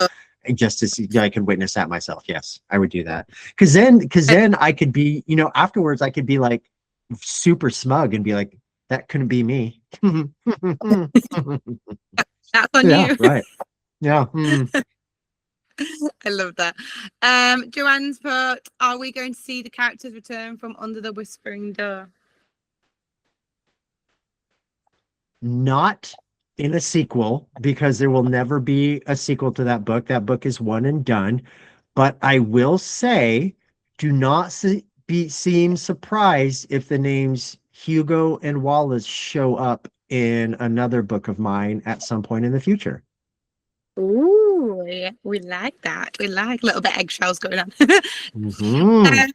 just to see. I can witness that myself. Yes, I would do that. Because then I could be, afterwards I could be like super smug and be like, that couldn't be me. That's on Yeah, you. right. Yeah. I love that. Joanne's put, are we going to see the characters return from Under the Whispering Door? Not in a sequel, because there will never be a sequel to that book. That book is one and done. But I will say, do not seem surprised if the names Hugo and Wallace show up in another book of mine at some point in the future. Ooh, yeah, we like that. We like a little bit of eggshells going on. Mhm.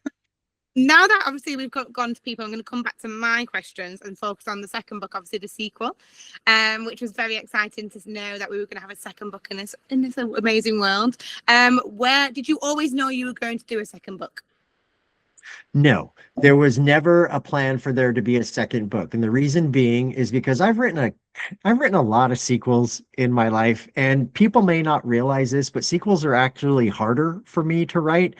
Now that obviously we've gone to people, I'm going to come back to my questions and focus on the second book, obviously the sequel, which was very exciting to know that we were going to have a second book in this amazing world. Where did you always know you were going to do a second book? No, there was never a plan for there to be a second book. And the reason being is because I've written a lot of sequels in my life, and people may not realize this, but sequels are actually harder for me to write,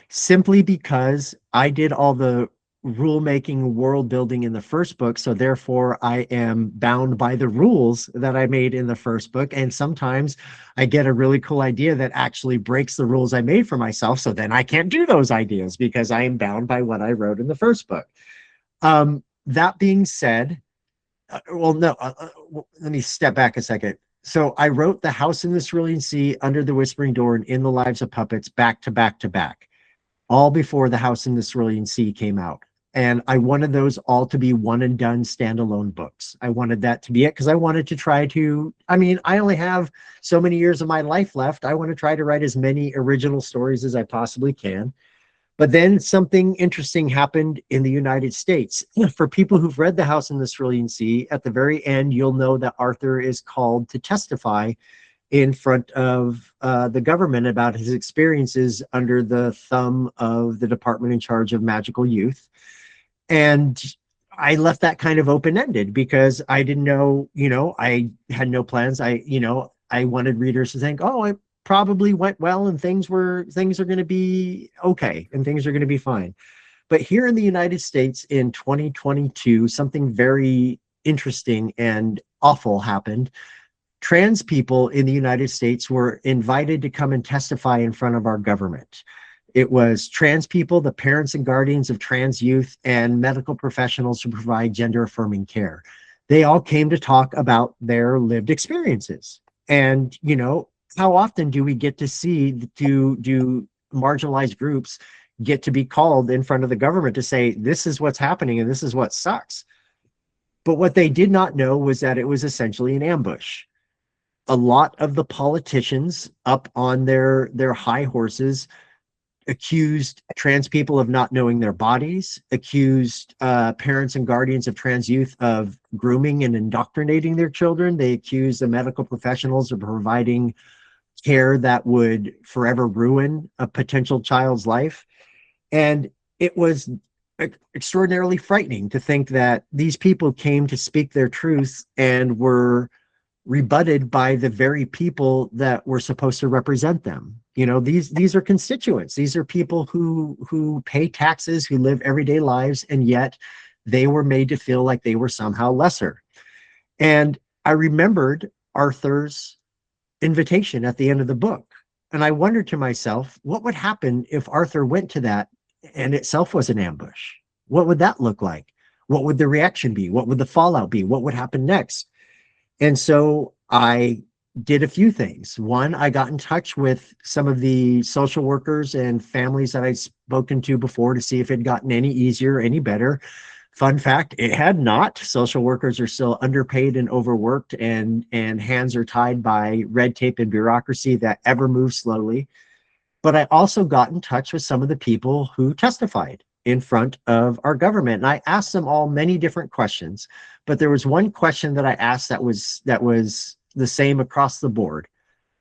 simply because I did all the rule making, world building in the first book. So therefore, I am bound by the rules that I made in the first book. And sometimes I get a really cool idea that actually breaks the rules I made for myself. So then I can't do those ideas because I am bound by what I wrote in the first book. That being said, let me step back a second. So I wrote The House in the Cerulean Sea, Under the Whispering Door, and In the Lives of Puppets back to back to back, all before The House in the Cerulean Sea came out. And I wanted those all to be one and done standalone books. I wanted that to be it because I wanted to try to, I mean, I only have so many years of my life left. I want to try to write as many original stories as I possibly can. But then something interesting happened in the United States. For people who've read The House in the Cerulean Sea, at the very end, you'll know that Arthur is called to testify in front of the government about his experiences under the thumb of the department in charge of magical youth. And I left that kind of open-ended because I didn't know, I had no plans. I wanted readers to think, oh, it probably went well and things are going to be okay and things are going to be fine. But here in the United States in 2022, something very interesting and awful happened. Trans people in the United States were invited to come and testify in front of our government. It was trans people, the parents and guardians of trans youth, and medical professionals who provide gender affirming care. They all came to talk about their lived experiences. And, how often do we get to see, do marginalized groups get to be called in front of the government to say, this is what's happening and this is what sucks? But what they did not know was that it was essentially an ambush. A lot of the politicians up on their high horses accused trans people of not knowing their bodies, accused parents and guardians of trans youth of grooming and indoctrinating their children. They accused the medical professionals of providing care that would forever ruin a potential child's life. And it was extraordinarily frightening to think that these people came to speak their truth and were rebutted by the very people that were supposed to represent them. These are constituents. These are people who pay taxes, who live everyday lives, and yet they were made to feel like they were somehow lesser. And I remembered Arthur's invitation at the end of the book. And I wondered to myself, what would happen if Arthur went to that and itself was an ambush? What would that look like? What would the reaction be? What would the fallout be? What would happen next? And so I did a few things. One, I got in touch with some of the social workers and families that I'd spoken to before to see if it had gotten any easier, any better. Fun fact, it had not. Social workers are still underpaid and overworked, and hands are tied by red tape and bureaucracy that ever moves slowly. But I also got in touch with some of the people who testified in front of our government. And I asked them all many different questions, but there was one question that I asked that was the same across the board.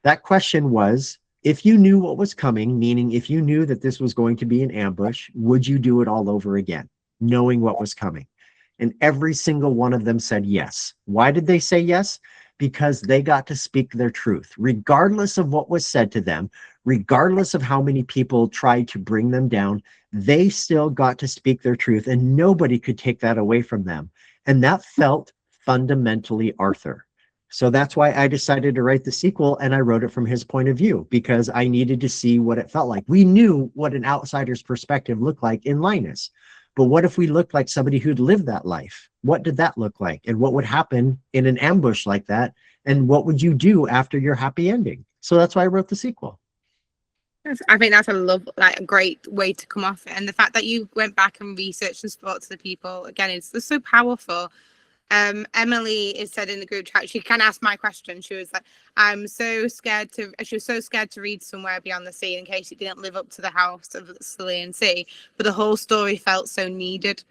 That question was, if you knew what was coming, meaning if you knew that this was going to be an ambush, would you do it all over again, knowing what was coming? And every single one of them said yes. Why did they say yes? Because they got to speak their truth, regardless of what was said to them, regardless of how many people tried to bring them down. They still got to speak their truth, and nobody could take that away from them. And that felt fundamentally Arthur. So that's why I decided to write the sequel, and I wrote it from his point of view, because I needed to see what it felt like. We knew what an outsider's perspective looked like in Linus. But what if we looked like somebody who'd lived that life? What did that look like? And what would happen in an ambush like that? And what would you do after your happy ending? So that's why I wrote the sequel. I think that's a great way to come off it. And the fact that you went back and researched and spoke to the people, again, it's so powerful. Emily is said in the group chat, she can ask my question. She was like, she was so scared to read Somewhere Beyond the Sea in case it didn't live up to The House of the Cerulean Sea, but the whole story felt so needed.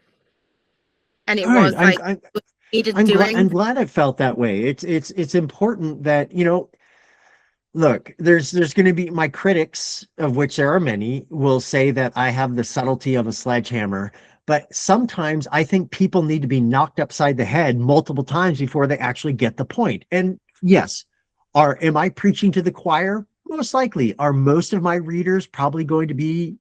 And it was needed doing. I'm glad I felt that way. It's important that, look, there's going to be, my critics, of which there are many, will say that I have the subtlety of a sledgehammer. But sometimes I think people need to be knocked upside the head multiple times before they actually get the point. And yes, am I preaching to the choir? Most likely. Are most of my readers probably going to be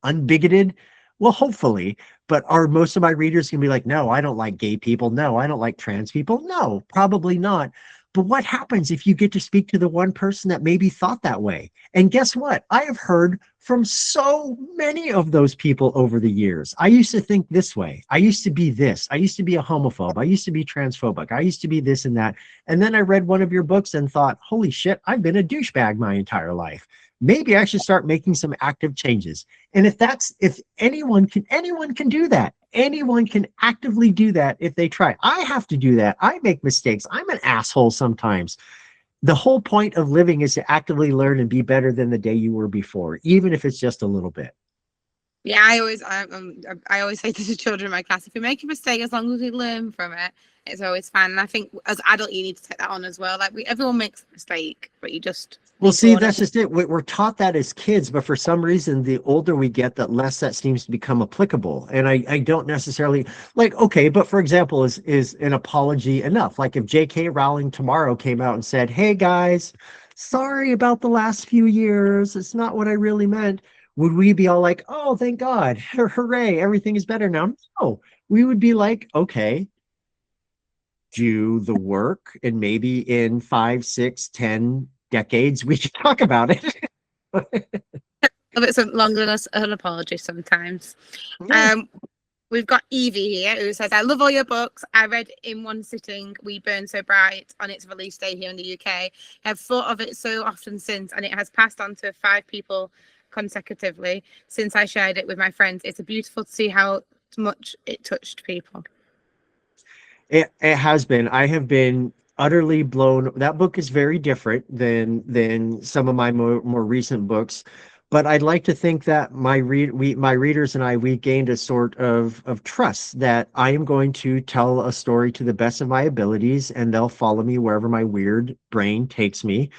unbigoted? Well, hopefully, but are most of my readers going to be like, no, I don't like gay people. No, I don't like trans people. No, probably not. But what happens if you get to speak to the one person that maybe thought that way? And guess what? I have heard from so many of those people over the years. I used to think this way. I used to be this. I used to be a homophobe. I used to be transphobic. I used to be this and that. And then I read one of your books and thought, holy shit, I've been a douchebag my entire life. Maybe I should start making some active changes. And if anyone can do that. Anyone can actively do that if they try. I have to do that. I make mistakes. I'm an asshole sometimes. The whole point of living is to actively learn and be better than the day you were before, even if it's just a little bit. Yeah, I always say to the children in my class, if you make a mistake, as long as we learn from it, it's always fine. And I think as adult, you need to take that on as well. Like everyone makes a mistake, but you just well, see, that's just it. We're taught that as kids, but for some reason, the older we get, the less that seems to become applicable. And I don't necessarily like, okay, but for example, is an apology enough? Like if J.K. Rowling tomorrow came out and said, hey guys, sorry about the last few years. It's not what I really meant. Would we be all like, oh, thank God, hooray, everything is better now? No, we would be like, okay, do the work, and maybe in 5, 6, 10 decades we can talk about it. A bit longer than an apology sometimes. Yeah. We've got Evie here who says, I love all your books. I read in one sitting We Burn So Bright on its release day here in the UK. I've thought of it so often since, and it has passed on to 5 people consecutively since I shared it with my friends. It's beautiful to see how much it touched people. It has been. I have been utterly blown. That book is very different than some of my more recent books, but I'd like to think that my readers and I, we gained a sort of trust that I am going to tell a story to the best of my abilities, and they'll follow me wherever my weird brain takes me.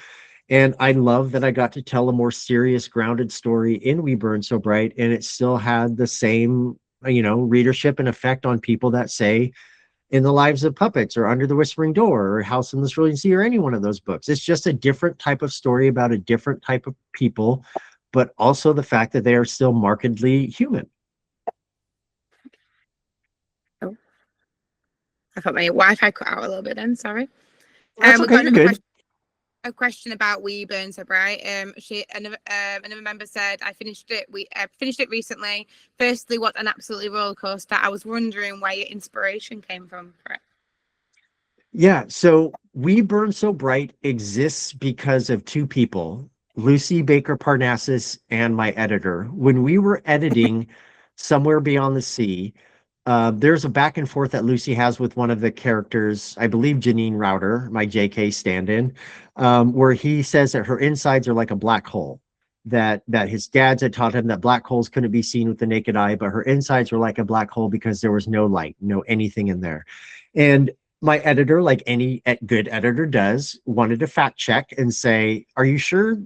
And I love that I got to tell a more serious, grounded story in We Burn So Bright, and it still had the same, readership and effect on people that say In the Lives of Puppets or Under the Whispering Door or House in the Cerulean Sea or any one of those books. It's just a different type of story about a different type of people, but also the fact that they are still markedly human. Oh, I thought my Wi-Fi cut out a little bit then, sorry. That's okay, you're good. A question about We Burn So Bright. Another member said, I finished it. We finished it recently. Firstly, what an absolutely roller coaster. I was wondering where your inspiration came from for it. Yeah, so We Burn So Bright exists because of 2 people, Lucy Baker Parnassus and my editor. When we were editing Somewhere Beyond the Sea, there's a back and forth that Lucy has with one of the characters, I believe Janine Router, my JK stand-in, where he says that her insides are like a black hole, that his dads had taught him that black holes couldn't be seen with the naked eye, but her insides were like a black hole because there was no light, no anything in there. And my editor, like any good editor does, wanted to fact check and say, are you sure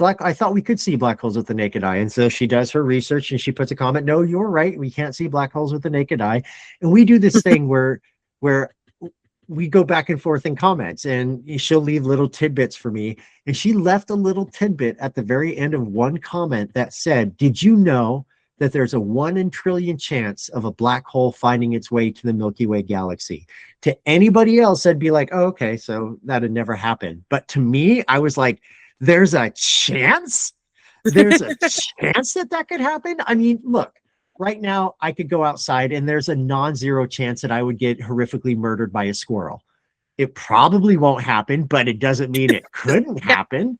I thought we could see black holes with the naked eye. And so she does her research and she puts a comment, no, you're right, we can't see black holes with the naked eye. And we do this thing where we go back and forth in comments, and she'll leave little tidbits for me. And she left a little tidbit at the very end of one comment that said, did you know that there's a 1 in trillion chance of a black hole finding its way to the Milky Way galaxy? To anybody else, I'd be like, oh, okay, so that'd never happen. But to me, I was like, there's a chance? There's a chance that could happen? I mean, look, right now I could go outside and there's a non-zero chance that I would get horrifically murdered by a squirrel. It probably won't happen, but it doesn't mean it couldn't happen.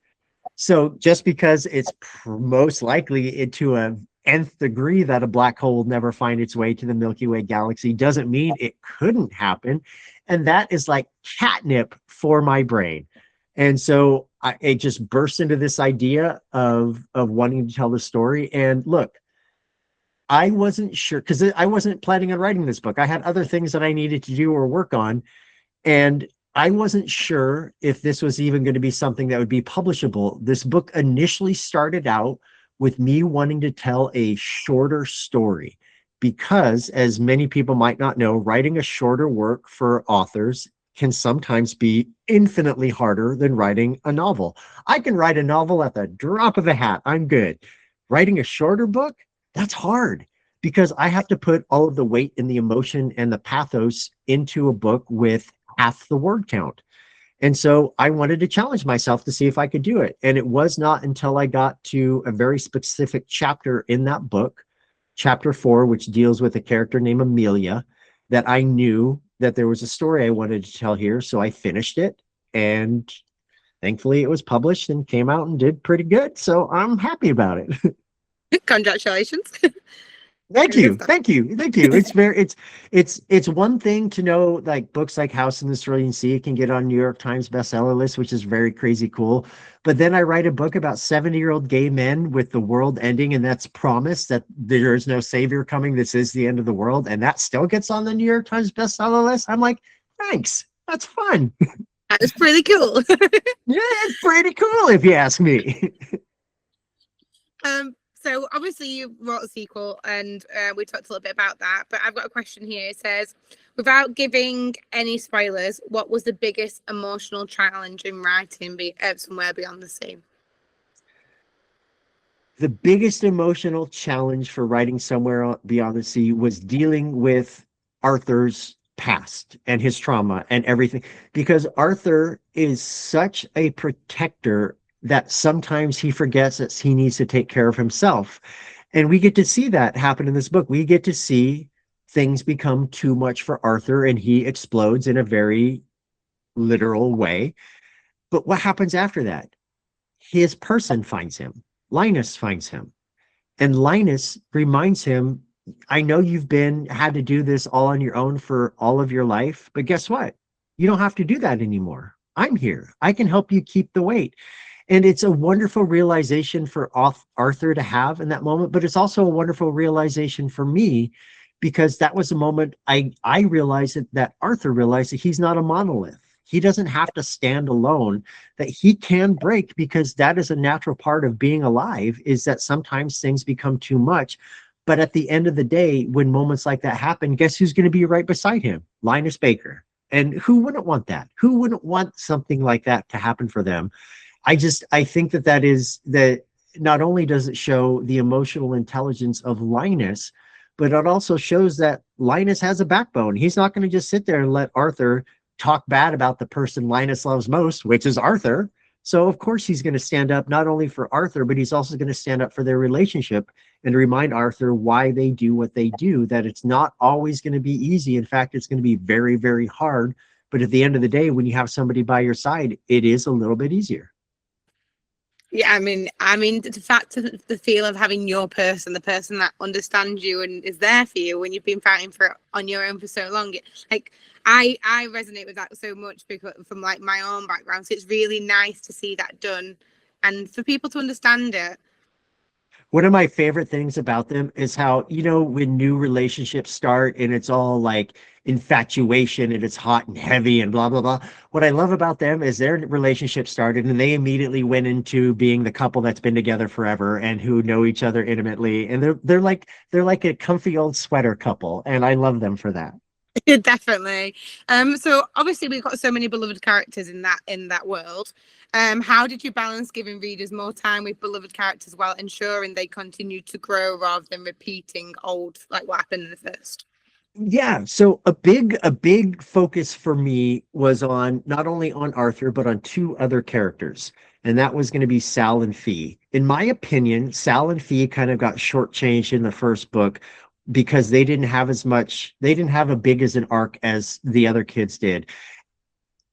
So just because it's most likely to a nth degree that a black hole will never find its way to the Milky Way galaxy doesn't mean it couldn't happen. And that is like catnip for my brain. And so it just burst into this idea of wanting to tell the story. And look, I wasn't sure, because I wasn't planning on writing this book. I had other things that I needed to do or work on. And I wasn't sure if this was even going to be something that would be publishable. This book initially started out with me wanting to tell a shorter story, because as many people might not know, writing a shorter work for authors can sometimes be infinitely harder than writing a novel. I can write a novel at the drop of a hat. I'm good. Writing a shorter book, that's hard. because I have to put all of the weight and the emotion and the pathos into a book with half the word count. And so I wanted to challenge myself to see if I could do it. And it was not until I got to a very specific chapter in that book, chapter 4, which deals with a character named Amelia, that I knew that there was a story I wanted to tell here. So I finished it, and thankfully it was published and came out and did pretty good. So I'm happy about it. Congratulations. Thank you. Thank you. Thank you. It's one thing to know like books like House in the Cerulean Sea can get on New York Times bestseller list, which is very crazy cool. But then I write a book about 70-year-old gay men with the world ending, and that's promised that there is no savior coming. This is the end of the world, and that still gets on the New York Times bestseller list. I'm like, thanks. That's fun. That was pretty cool. Yeah, it's pretty cool if you ask me. So obviously you wrote a sequel, and we talked a little bit about that, but I've got a question here. It says, without giving any spoilers, what was the biggest emotional challenge in writing Somewhere Beyond the Sea? The biggest emotional challenge for writing Somewhere Beyond the Sea was dealing with Arthur's past and his trauma and everything, because Arthur is such a protector that sometimes he forgets that he needs to take care of himself. And we get to see that happen in this book. We get to see things become too much for Arthur, and he explodes in a very literal way. But what happens after that? His person finds him. Linus finds him. And Linus reminds him, I know you've had to do this all on your own for all of your life, but guess what? You don't have to do that anymore. I'm here. I can help you keep the weight. And it's a wonderful realization for Arthur to have in that moment, but it's also a wonderful realization for me, because that was a moment I realized that Arthur realized that he's not a monolith. He doesn't have to stand alone, that he can break, because that is a natural part of being alive, is that sometimes things become too much. But at the end of the day, when moments like that happen, guess who's going to be right beside him? Linus Baker. And who wouldn't want that? Who wouldn't want something like that to happen for them? I think that not only does it show the emotional intelligence of Linus, but it also shows that Linus has a backbone. He's not going to just sit there and let Arthur talk bad about the person Linus loves most, which is Arthur. So of course he's going to stand up not only for Arthur, but he's also going to stand up for their relationship and remind Arthur why they do what they do, that it's not always going to be easy. In fact, it's going to be very, very hard. But at the end of the day, when you have somebody by your side, it is a little bit easier. Yeah, I mean, the fact of the feel of having your person, the person that understands you and is there for you when you've been fighting for it on your own for so long. Like, I resonate with that so much because from like my own background. So it's really nice to see that done and for people to understand it. One of my favorite things about them is how, when new relationships start and it's all like infatuation and it's hot and heavy and blah, blah, blah. What I love about them is their relationship started and they immediately went into being the couple that's been together forever and who know each other intimately. And they're like a comfy old sweater couple. And I love them for that. Definitely. So obviously we've got so many beloved characters in that world. How did you balance giving readers more time with beloved characters while ensuring they continue to grow rather than repeating old, like what happened in the first? Yeah, so a big focus for me was on not only on Arthur but on two other characters, and that was going to be Sal and Fee. In my opinion, Sal and Fee kind of got shortchanged in the first book because they didn't have a big as an arc as the other kids did.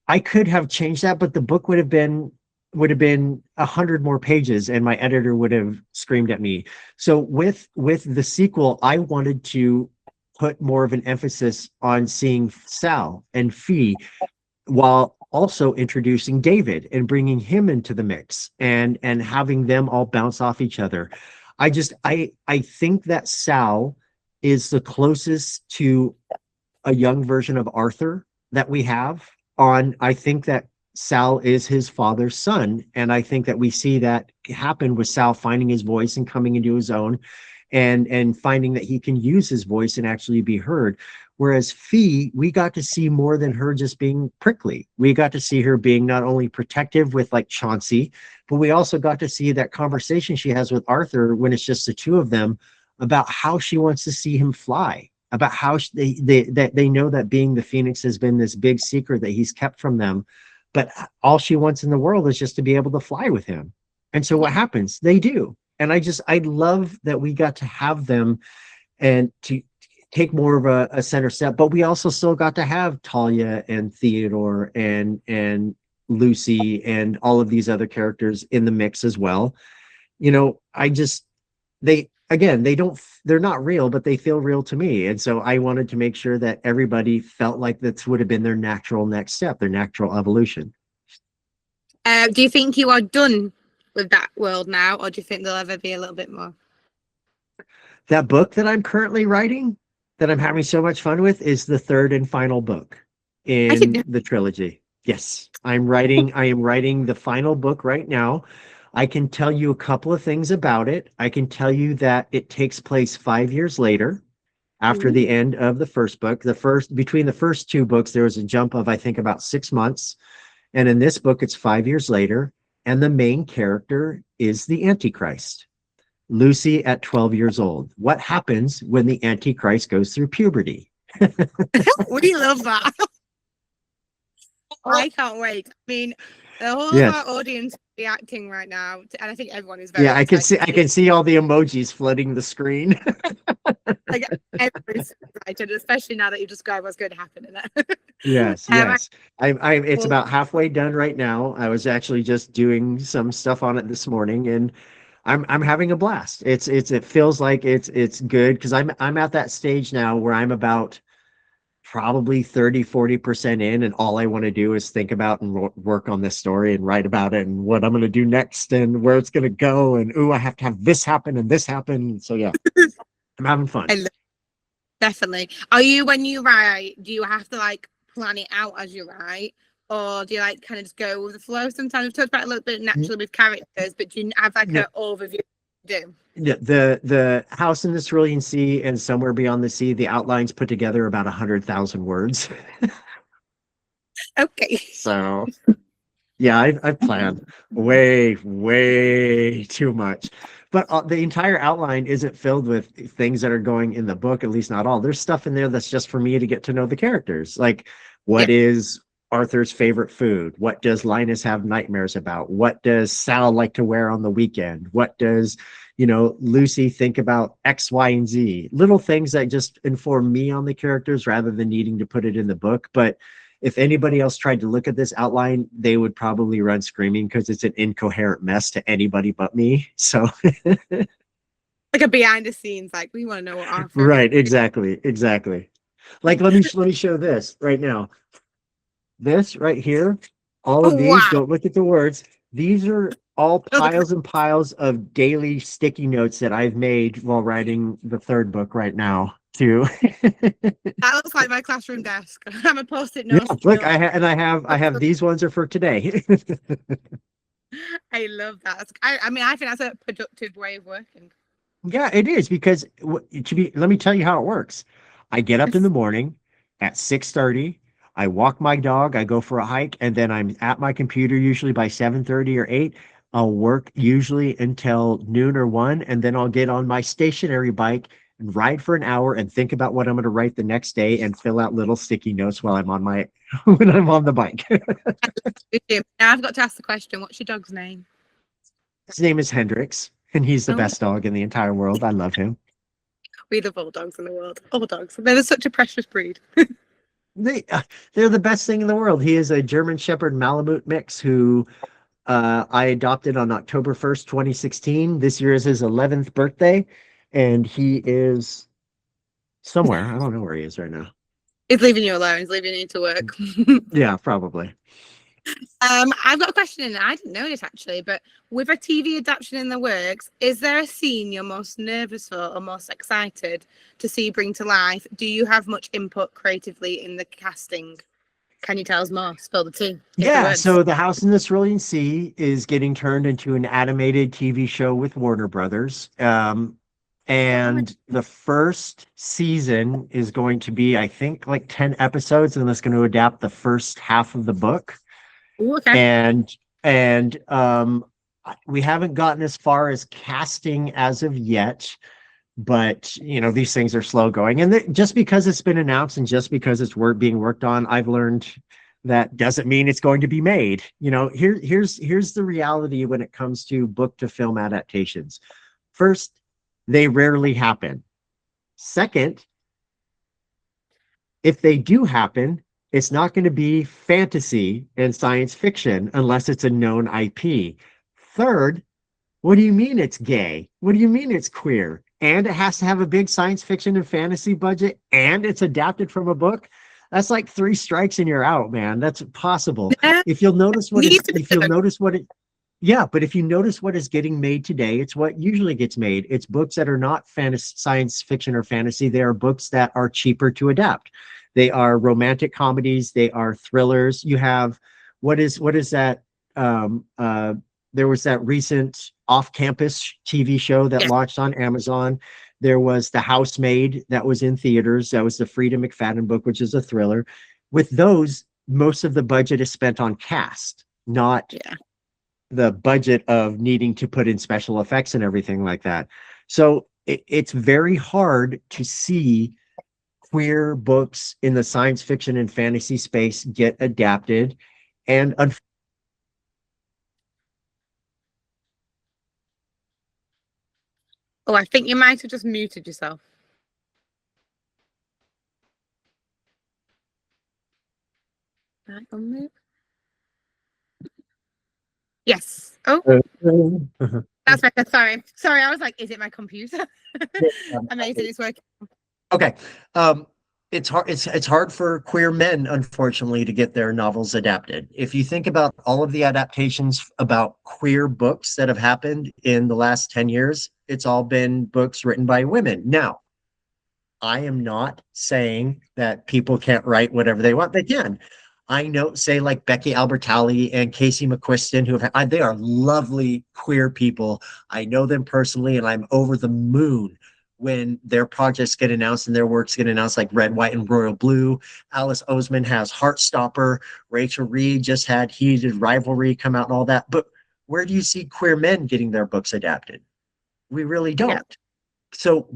I could have changed that, but the book would have been 100 more pages and my editor would have screamed at me. So with the sequel, I wanted to put more of an emphasis on seeing Sal and Fee while also introducing David and bringing him into the mix and having them all bounce off each other. I think that Sal is the closest to a young version of Arthur that we have on. I think that Sal is his father's son. And I think that we see that happen with Sal finding his voice and coming into his own and finding that he can use his voice and actually be heard. Whereas Fee, we got to see more than her just being prickly. We got to see her being not only protective with like Chauncey, but we also got to see that conversation she has with Arthur when it's just the two of them about how she wants to see him fly, about how that they know that being the Phoenix has been this big secret that he's kept from them, but all she wants in the world is just to be able to fly with him. And so what Yeah. happens? They do. And I love that we got to have them and to take more of a center step, but we also still got to have Talia and Theodore and Lucy and all of these other characters in the mix as well. You know, I just they again they're not real, but they feel real to me. And so I wanted to make sure that everybody felt like this would have been their natural next step, their natural evolution. Do you think you are done with that world now, or do you think there'll ever be a little bit more? That book that I'm currently writing, that I'm having so much fun with, is the third and final book I didn't in know. the trilogy. Yes, I am writing the final book right now. I can tell you a couple of things about it. I can tell you that it takes place 5 years later, after Mhm. the end of the first book. Between the first two books, there was a jump of, I think, about 6 months. And in this book, it's 5 years later. And the main character is the Antichrist, Lucy at 12 years old. What happens when the Antichrist goes through puberty? We love that. I can't wait. I mean, the whole of Yes. our audience is reacting right now, and I think everyone is Yeah, very I excited. can see all the emojis flooding the screen. Like everyone's excited, especially now that you described what's going to happen in it. Yes, um, yes. It's well, about halfway done right now. I was actually just doing some stuff on it this morning, and I'm having a blast. It feels like it's good because I'm at that stage now where I'm about probably 30-40% in, and all I want to do is think about and work on this story and write about it and what I'm going to do next and where it's going to go, and ooh, I have to have this happen and this happen. So yeah, I'm having fun. I love, definitely. Are you, when you write, do you have to like plan it out as you write, or do you like kind of just go with the flow? Sometimes we've talked about it a little bit naturally with characters, but do you have like No, an overview? Do the house in the Cerulean Sea and somewhere beyond the sea, the outlines put together about 100,000 words. okay. So yeah, I've planned way too much. But the entire outline isn't filled with things that are going in the book, at least not all. There's stuff in there that's just for me to get to know the characters. Like, Yeah. what is Arthur's favorite food? What does Linus have nightmares about? What does Sal like to wear on the weekend? What does, Lucy think about X, Y, and Z? Little things that just inform me on the characters rather than needing to put it in the book. But if anybody else tried to look at this outline, they would probably run screaming because it's an incoherent mess to anybody but me. So, Like a behind the scenes, like we want to know what our favorite. right, exactly. Like, let me show this right now. This right here, all Oh of these. wow! Don't look at the words. These are all Oh, the, piles and piles of daily sticky notes that I've made while writing the third book right now. Too. that looks like my classroom desk. I'm a post-it Yeah, note. look, I have these ones are for today. I love that. I mean, I think that's a productive way of working. Yeah, it is because let me tell you how it works. I get up in the morning at 6:30. I walk my dog, I go for a hike, and then I'm at my computer usually by 7:30 or 8. I'll work usually until noon or 1, and then I'll get on my stationary bike and ride for an hour and think about what I'm going to write the next day and fill out little sticky notes while I'm on my when I'm on the bike. Now I've got to ask the question: what's your dog's name? His name is Hendrix, and he's the Oh, best dog in the entire world. I love him. we love all dogs in the world. All dogs. They're such a precious breed. They they're the best thing in the world. He is a German Shepherd Malamute mix who I adopted on October 1st, 2016. This year is his 11th birthday, and he is somewhere. I don't know where he is right now. He's leaving you alone. He's leaving you to work. Yeah, probably. I've got a question, and I didn't know this actually, but with a TV adaptation in the works, is there a scene you're most nervous for or most excited to see bring to life? Do you have much input creatively in the casting? Can you tell us more? Spill the tea. Take the Yeah, words. so The House in the Cerulean Sea is getting turned into an animated TV show with Warner Brothers. And the first season is going to be, I think, like 10 episodes, and it's going to adapt the first half of the book. Ooh, okay. And we haven't gotten as far as casting as of yet, But these things are slow going, and just because it's been announced and just because it's being worked on, I've learned that doesn't mean it's going to be made. Here's the reality when it comes to book to film adaptations. First, they rarely happen. Second, if they do happen, it's not going to be fantasy and science fiction unless it's a known IP. Third, what do you mean it's gay? What do you mean it's queer? And it has to have a big science fiction and fantasy budget, and it's adapted from a book? That's like 3 strikes and you're out, man. That's possible. If you'll notice what it, yeah, but if you notice what is getting made today, it's what usually gets made. It's books that are not fantasy, science fiction or fantasy. They are books that are cheaper to adapt. They are romantic comedies. They are thrillers. You have what is that? There was that recent off-campus TV show that launched on Amazon. There was The Housemaid that was in theaters. That was the Frida McFadden book, which is a thriller. With those, most of the budget is spent on cast, not the budget of needing to put in special effects and everything like that. So it's very hard to see queer books in the science fiction and fantasy space get adapted. And Oh, I think you might have just muted yourself. Right, unmute. Yes. Oh, that's better. Sorry. I was like, is it my computer? Amazing, it's working. Okay. It's hard. It's hard for queer men, unfortunately, to get their novels adapted. If you think about all of the adaptations about queer books that have happened in the last 10 years, it's all been books written by women. Now, I am not saying that people can't write whatever they want. They can. I know, say like Becky Albertalli and Casey McQuiston, they are lovely queer people. I know them personally, and I'm over the moon when their projects get announced and their works get announced, like Red, White, and Royal Blue. Alice Oseman has Heartstopper. Rachel Reed just had Heated Rivalry come out and all that. But where do you see queer men getting their books adapted? We really don't. Yeah. So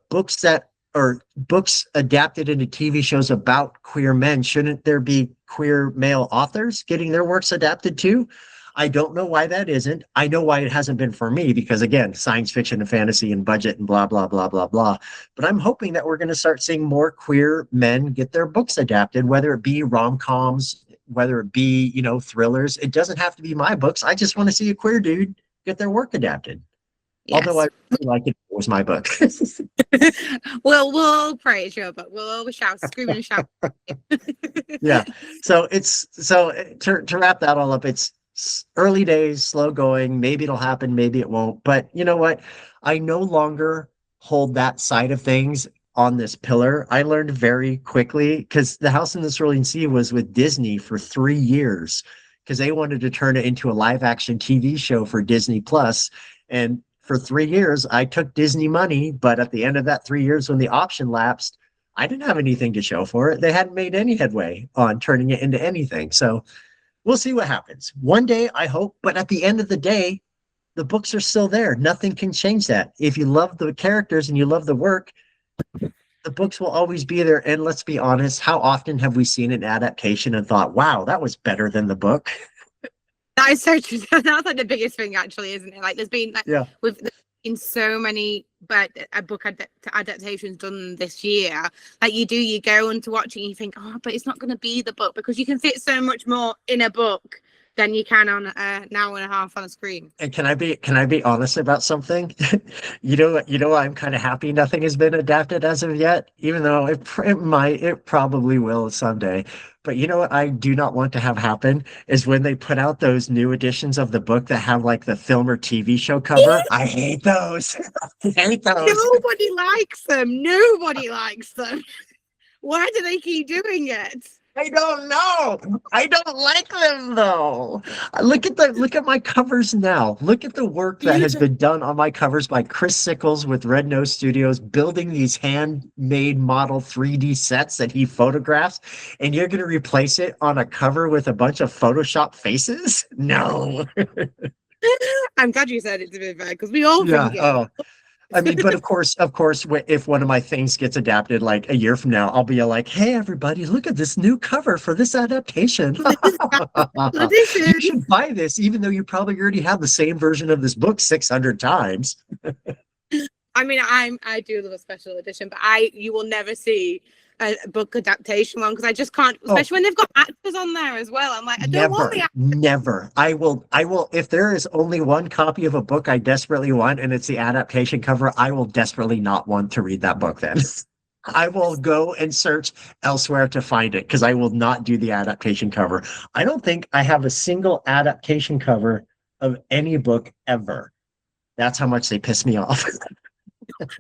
books adapted into TV shows about queer men, shouldn't there be queer male authors getting their works adapted too? I don't know why that isn't. I know why it hasn't been for me, because again, science fiction and fantasy and budget and blah, blah, blah, blah, blah. But I'm hoping that we're going to start seeing more queer men get their books adapted, whether it be rom-coms, whether it be, thrillers. It doesn't have to be my books. I just want to see a queer dude get their work adapted. Yes. Although I really like it was my book. Well, we'll praise your book. We'll always shout, scream and shout. Yeah. So to wrap that all up, it's early days, slow going. Maybe it'll happen, maybe it won't. But you know what? I no longer hold that side of things on this pillar. I learned very quickly, because The House in the Cerulean Sea was with Disney for 3 years, because they wanted to turn it into a live action TV show for Disney Plus. And for 3 years, I took Disney money, but at the end of that 3 years, when the option lapsed, I didn't have anything to show for it. They hadn't made any headway on turning it into anything. So we'll see what happens. One day, I hope, but at the end of the day, the books are still there. Nothing can change that. If you love the characters and you love the work, the books will always be there. And let's be honest, how often have we seen an adaptation and thought, wow, that was better than the book? That is so true. That's like the biggest thing, actually, isn't it? Like, there's been there's been so many book adaptations done this year. Like, you go on to watch it and you think, oh, but it's not going to be the book, because you can fit so much more in a book than you can on an hour and a half on a screen. And can I be honest about something? you know, I'm kind of happy nothing has been adapted as of yet, even though it probably will someday. But you know what I do not want to have happen is when they put out those new editions of the book that have like the film or TV show cover. I hate those. I hate those. Nobody likes them. Nobody likes them. Why do they keep doing it? I don't know. I don't like them though. Look at my covers now. Look at the work that has been done on my covers by Chris Sickles with Red Nose Studios, building these handmade model 3D sets that he photographs, and you're going to replace it on a cover with a bunch of Photoshop faces? No. I'm glad you said it, to be fair, because we all think it. I mean, but of course, if one of my things gets adapted like a year from now, I'll be like, "Hey, everybody, look at this new cover for this adaptation. You Edition. should buy this, even though you probably already have the same version of this book 600 times." I mean, I do love a special edition, but you will never see a book adaptation one because I just can't, Oh, especially when they've got actors on there as well. I'm like, I don't want the never, never. I will, if there is only one copy of a book I desperately want and it's the adaptation cover, I will desperately not want to read that book then. I will go and search elsewhere to find it because I will not do the adaptation cover. I don't think I have a single adaptation cover of any book ever. That's how much they piss me off.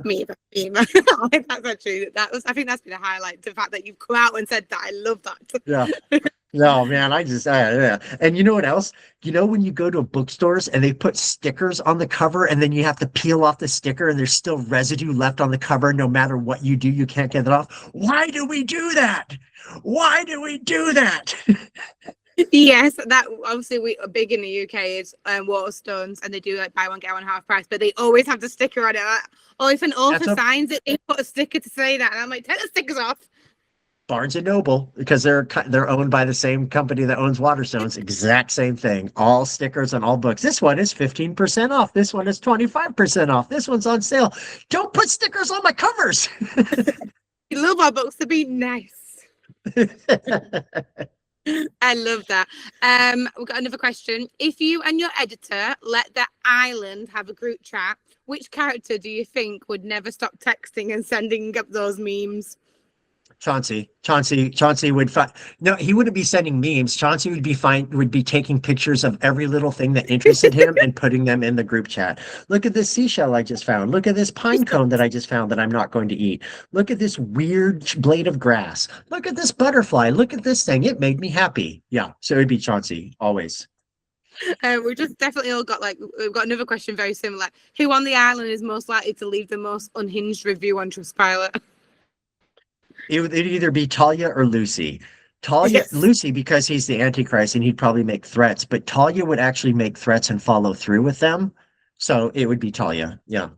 me either. That's actually I think that's been a highlight. The fact that you've come out and said that, I love that. Yeah. No, man, yeah. And you know what else? You know, when you go to bookstores and they put stickers on the cover and then you have to peel off the sticker and there's still residue left on the cover. No matter what you do, you can't get it off. Why do we do that? Why do we do that? Yes, that obviously we are big in the UK is Waterstones, and they do like buy one get one half price, but they always have the sticker on it. Or if an author signs it, they put a sticker to say that, and I'm like, take the stickers off. Barnes and Noble, because they're owned by the same company that owns Waterstones. Exact same thing. All stickers on all books. This one is 15% off. This one is 25% off. This one's on sale. Don't put stickers on my covers. We love our books to be nice. I love that. We've got another question. If you and your editor let the island have a group chat, which character do you think would never stop texting and sending up those memes? Chauncey would no, he wouldn't be sending memes. Chauncey would be taking pictures of every little thing that interested him and putting them in the group chat. Look at this seashell I just found. Look at this pine cone that I just found that I'm not going to eat. Look at this weird blade of grass. Look at this butterfly. Look at this thing. It made me happy. Yeah, so it'd be Chauncey always. We've just definitely all got we've got another question very similar. Who on the island is most likely to leave the most unhinged review on Trustpilot? It'd either be Talia or Lucy. Yes. Lucy, because he's the Antichrist and he'd probably make threats, but Talia would actually make threats and follow through with them. So it would be Talia. Yeah.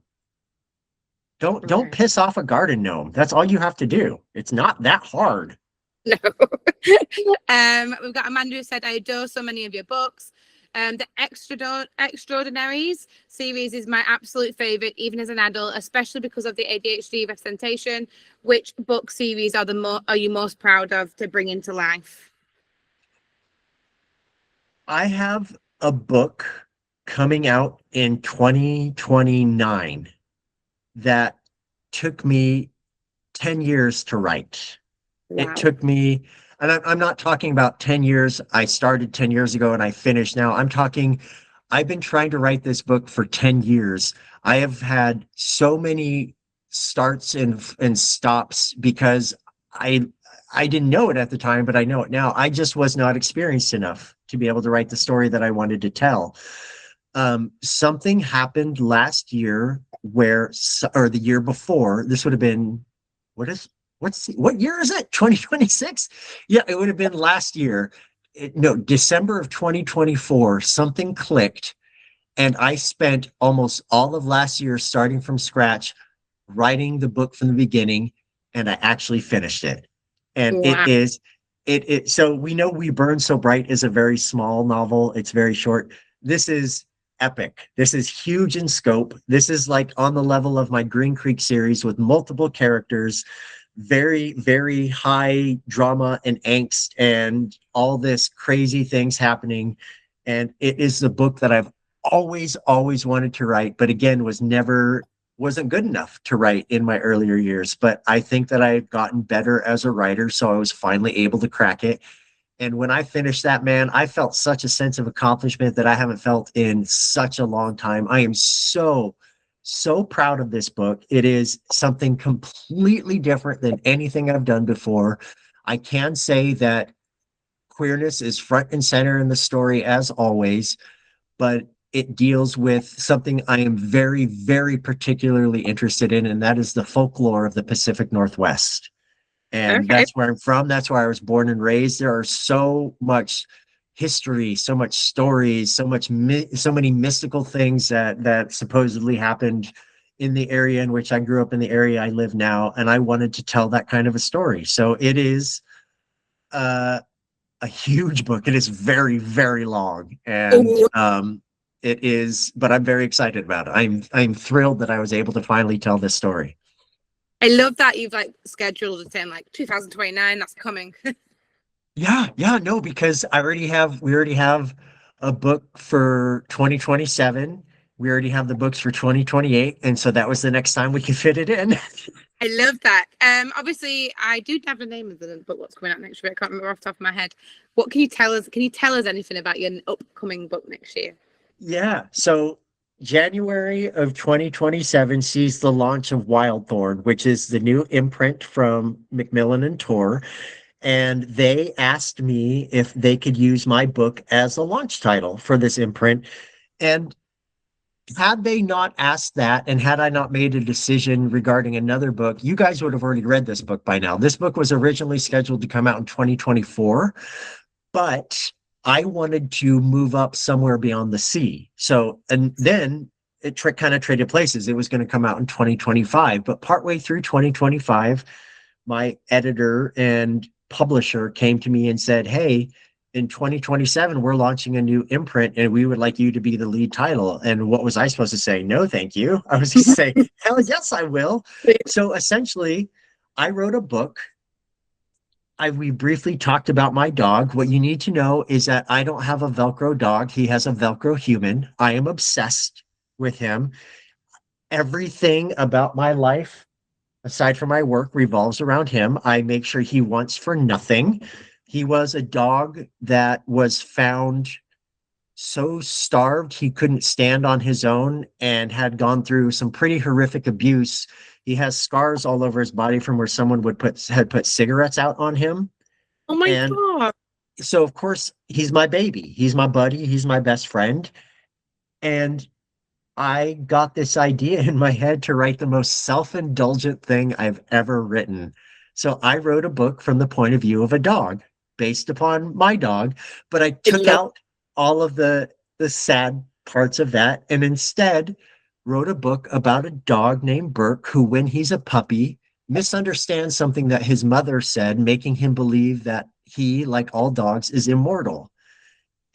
Don't piss off a garden gnome. That's all you have to do. It's not that hard. No. We've got Amanda who said, I adore so many of your books. The Extraordinaries series is my absolute favorite, even as an adult, especially because of the ADHD representation. Which book series are you most proud of to bring into life? I have a book coming out in 2029 that took me 10 years to write. Wow. It took me, and I'm not talking about 10 years. I started 10 years ago and I finished now. I've been trying to write this book for 10 years. I have had so many starts and stops because I didn't know it at the time, but I know it now. I just was not experienced enough to be able to write the story that I wanted to tell. Something happened last year or the year before, this would have been, what year is it? 2026? Yeah, it would have been last year. December of 2024, something clicked. And I spent almost all of last year starting from scratch, writing the book from the beginning, and I actually finished it. And wow. So we know We Burn So Bright is a very small novel. It's very short. This is epic. This is huge in scope. This is like on the level of my Green Creek series with multiple characters, very, very high drama and angst and all this crazy things happening. And it is the book that I've always wanted to write, but again, wasn't good enough to write in my earlier years. But I think that I had gotten better as a writer, so I was finally able to crack it. And when I finished that, man, I felt such a sense of accomplishment that I haven't felt in such a long time. I am so proud of this book. It is something completely different than anything I've done before. I can say that queerness is front and center in the story as always, but it deals with something I am very, very particularly interested in, and that is the folklore of the Pacific Northwest. And that's where I'm from. That's where I was born and raised. There are so much history, so much stories, so many mystical things that supposedly happened in the area in which I grew up, in the area I live now, and I wanted to tell that kind of a story. So it is uh, a huge book. It is very, very long, and Oh, it is. But I'm very excited about it. I'm thrilled that I was able to finally tell this story. I love that you've like scheduled it in like 2029. That's coming. Yeah, yeah, no, because we already have a book for 2027. We already have the books for 2028, and so that was the next time we could fit it in. I love that. Obviously, I do have the name of the book. What's coming out next year? I can't remember off the top of my head. What can you tell us? Can you tell us anything about your upcoming book next year? Yeah, so January of 2027 sees the launch of Wildthorn, which is the new imprint from Macmillan and Tor. And they asked me if they could use my book as a launch title for this imprint. And had they not asked that, and had I not made a decision regarding another book, you guys would have already read this book by now. This book was originally scheduled to come out in 2024, but I wanted to move up somewhere beyond the sea. So, and then it kind of traded places. It was going to come out in 2025, but partway through 2025, my editor and publisher came to me and said, "Hey, in 2027, we're launching a new imprint and we would like you to be the lead title." And what was I supposed to say? No, thank you. I was going to say, hell yes, I will. So essentially, I wrote a book. We briefly talked about my dog. What you need to know is that I don't have a Velcro dog. He has a Velcro human. I am obsessed with him. Everything about my life, aside from my work, revolves around him. I make sure he wants for nothing. He was a dog that was found so starved he couldn't stand on his own and had gone through some pretty horrific abuse. He has scars all over his body from where someone had put cigarettes out on him. Oh my And god! so of course he's my baby. He's my buddy. He's my best friend. And I got this idea in my head to write the most self-indulgent thing I've ever written. So I wrote a book from the point of view of a dog based upon my dog, but I I took love. out all of the sad parts of that and instead wrote a book about a dog named Burke who, when he's a puppy, misunderstands something that his mother said, making him believe that he, like all dogs, is immortal.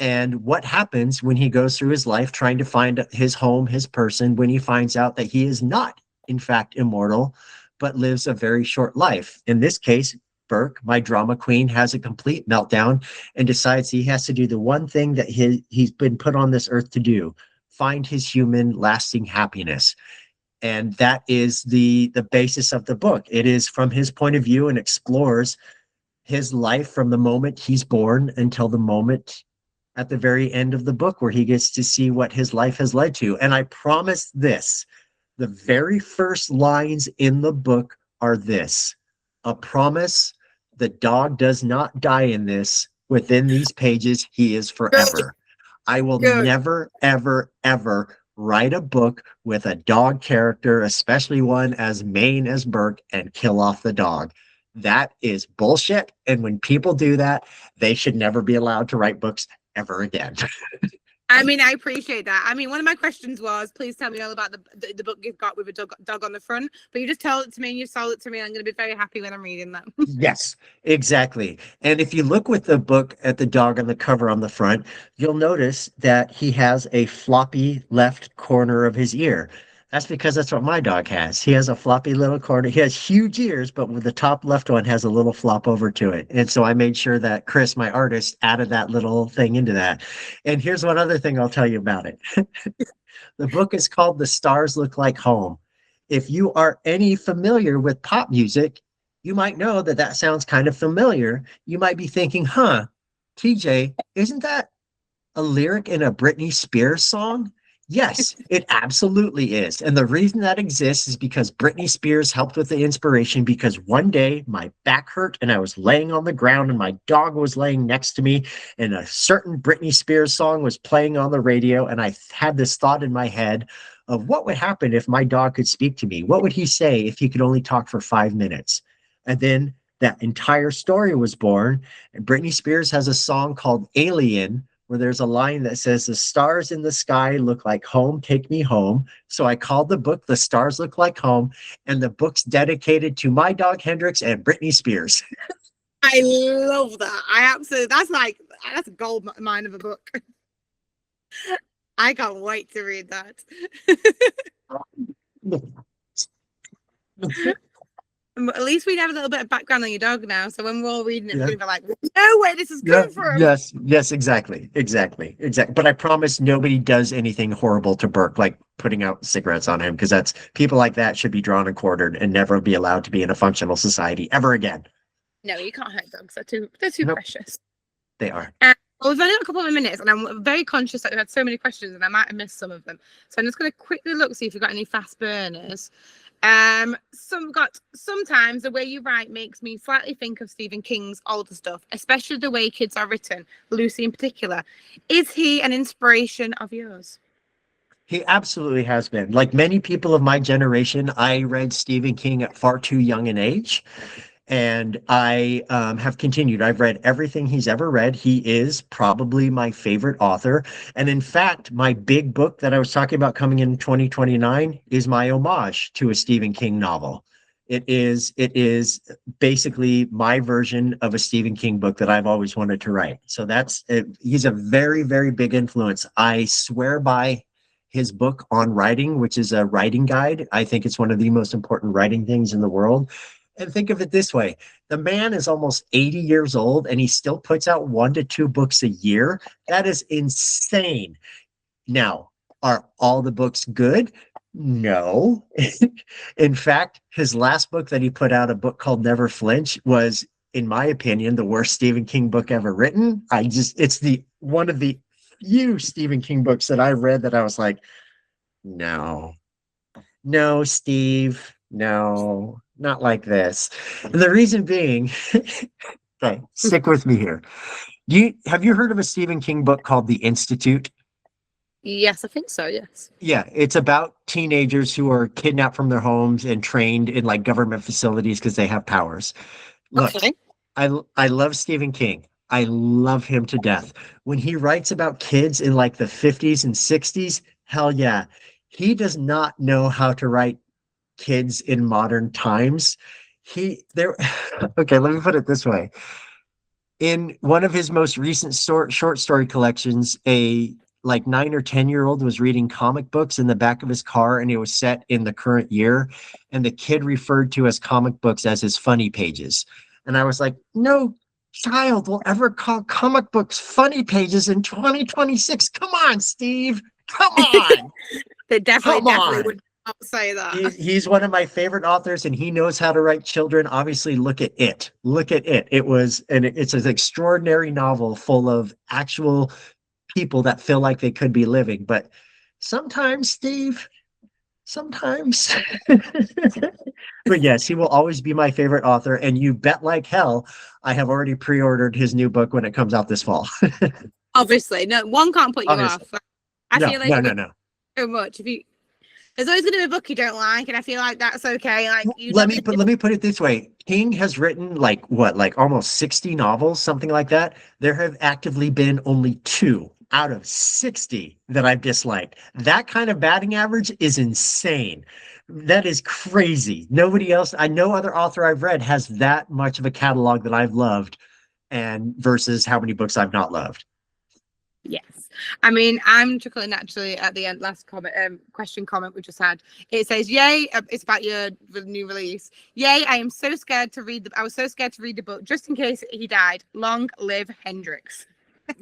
And what happens when he goes through his life trying to find his home, his person, when he finds out that he is not, in fact, immortal, but lives a very short life. In this case, Burke, my drama queen, has a complete meltdown and decides he has to do the one thing that he's been put on this earth to do: find his human lasting happiness. And that is the basis of the book. It is from his point of view and explores his life from the moment he's born until the moment at the very end of the book where he gets to see what his life has led to. And I promise this, the very first lines in the book are this: a promise, the dog does not die in this. Within these pages, he is Good, forever. I will good. never, ever, ever write a book with a dog character, especially one as main as Burke, and kill off the dog. That is bullshit. And when people do that, they should never be allowed to write books ever again. I mean, I appreciate that. I mean, one of my questions was, please tell me all about the book you've got with a dog on the front. But you just told it to me and you sold it to me. And I'm going to be very happy when I'm reading that. Yes, exactly. And if you look with the book at the dog on the cover on the front, you'll notice that he has a floppy left corner of his ear. That's because that's what my dog has. He has a floppy little corner. He has huge ears, but with the top left one has a little flop over to it. And so I made sure that Chris, my artist, added that little thing into that. And here's one other thing I'll tell you about it. The book is called The Stars Look Like Home. If you are any familiar with pop music, you might know that that sounds kind of familiar. You might be thinking, huh, TJ, isn't that a lyric in a Britney Spears song? Yes, it absolutely is. And the reason that exists is because Britney Spears helped with the inspiration, because one day my back hurt and I was laying on the ground and my dog was laying next to me and a certain Britney Spears song was playing on the radio. And I had this thought in my head of what would happen if my dog could speak to me? What would he say if he could only talk for 5 minutes? And then that entire story was born. And Britney Spears has a song called Alien, where there's a line that says, "The stars in the sky look like home, take me home." So I called the book "The Stars Look Like Home," and the book's dedicated to my dog Hendrix and Britney Spears. I love that. I absolutely, that's a gold mine of a book. I can't wait to read that. At least we have a little bit of background on your dog now. So when we're all reading it, we're going to be like, we know where this is coming from. Yes, exactly. But I promise nobody does anything horrible to Burke, like putting out cigarettes on him, because that's people like that should be drawn and quartered and never be allowed to be in a functional society ever again. No, you can't hurt dogs. They're too precious. They are. Well, we've only got a couple of minutes, and I'm very conscious that we've had so many questions, and I might have missed some of them. So I'm just going to quickly look, see if we've got any fast burners. Sometimes the way you write makes me slightly think of Stephen King's older stuff, especially the way kids are written, Lucy in particular. Is he an inspiration of yours? He absolutely has been. Like many people of my generation, I read Stephen King at far too young an age. And I have continued. I've read everything he's ever read. He is probably my favorite author. And in fact, my big book that I was talking about coming in 2029 is my homage to a Stephen King novel. It is basically my version of a Stephen King book that I've always wanted to write. So that's it. He's a very, very big influence. I swear by his book on writing, which is a writing guide. I think it's one of the most important writing things in the world. And think of it this way. The man is almost 80 years old and he still puts out 1 to 2 books a year. That is insane. Now, are all the books good? No. In fact, his last book that he put out, a book called Never Flinch, was, in my opinion, the worst Stephen King book ever written. It's one of the few Stephen King books that I read that I was like, no, Steve, no, not like this. And the reason being, okay, stick with me here. Have you heard of a Stephen King book called The Institute? Yes, I think so, yes. Yeah, it's about teenagers who are kidnapped from their homes and trained in like government facilities because they have powers. Look, Okay. I love Stephen King. I love him to death. When he writes about kids in like the 50s and 60s, hell yeah. He does not know how to write kids in modern times. Okay, let me put it this way. In one of his most recent short story collections, a like 9 or 10-year-old was reading comic books in the back of his car, and it was set in the current year. And the kid referred to his comic books as his funny pages. And I was like, no child will ever call comic books funny pages in 2026. Come on, Steve. Come on. They definitely would not say that. He's one of my favorite authors, and he knows how to write children. Obviously, look at it. It's an extraordinary novel full of actual people that feel like they could be living. But sometimes, Steve, but yes, he will always be my favorite author. And you bet like hell, I have already pre-ordered his new book when it comes out this fall. Obviously, no one can't put you off. I feel like no. So much. There's always going to be a book you don't like, and I feel like that's okay. Like, let me put it this way: King has written like almost 60 novels, something like that. There have actively been only 2 out of 60 that I've disliked. That kind of batting average is insane. That is crazy. Nobody else, no other author I've read has that much of a catalog that I've loved, and versus how many books I've not loved. Yes. I mean, I'm chuckling actually at the end, last comment we just had. It says, yay, it's about your new release. Yay, I was so scared to read the book just in case he died. Long live Hendrix.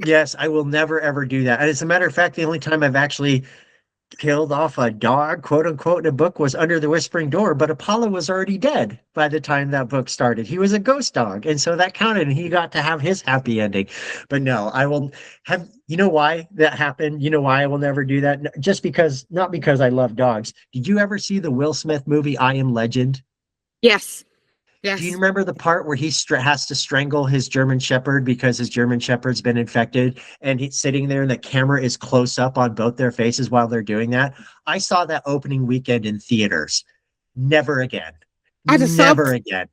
Yes, I will never, ever do that. And as a matter of fact, the only time I've actually killed off a dog, quote unquote, in a book was Under the Whispering Door, but Apollo was already dead by the time that book started. He was a ghost dog, and so that counted, and he got to have his happy ending. But no, I will have, you know why that happened? You know why I will never do that? Not because I love dogs. Did you ever see the Will Smith movie, I Am Legend? Yes. Yes. Do you remember the part where he has to strangle his German Shepherd because his German Shepherd's been infected, and he's sitting there and the camera is close up on both their faces while they're doing that? I saw that opening weekend in theaters. Never again. Never again.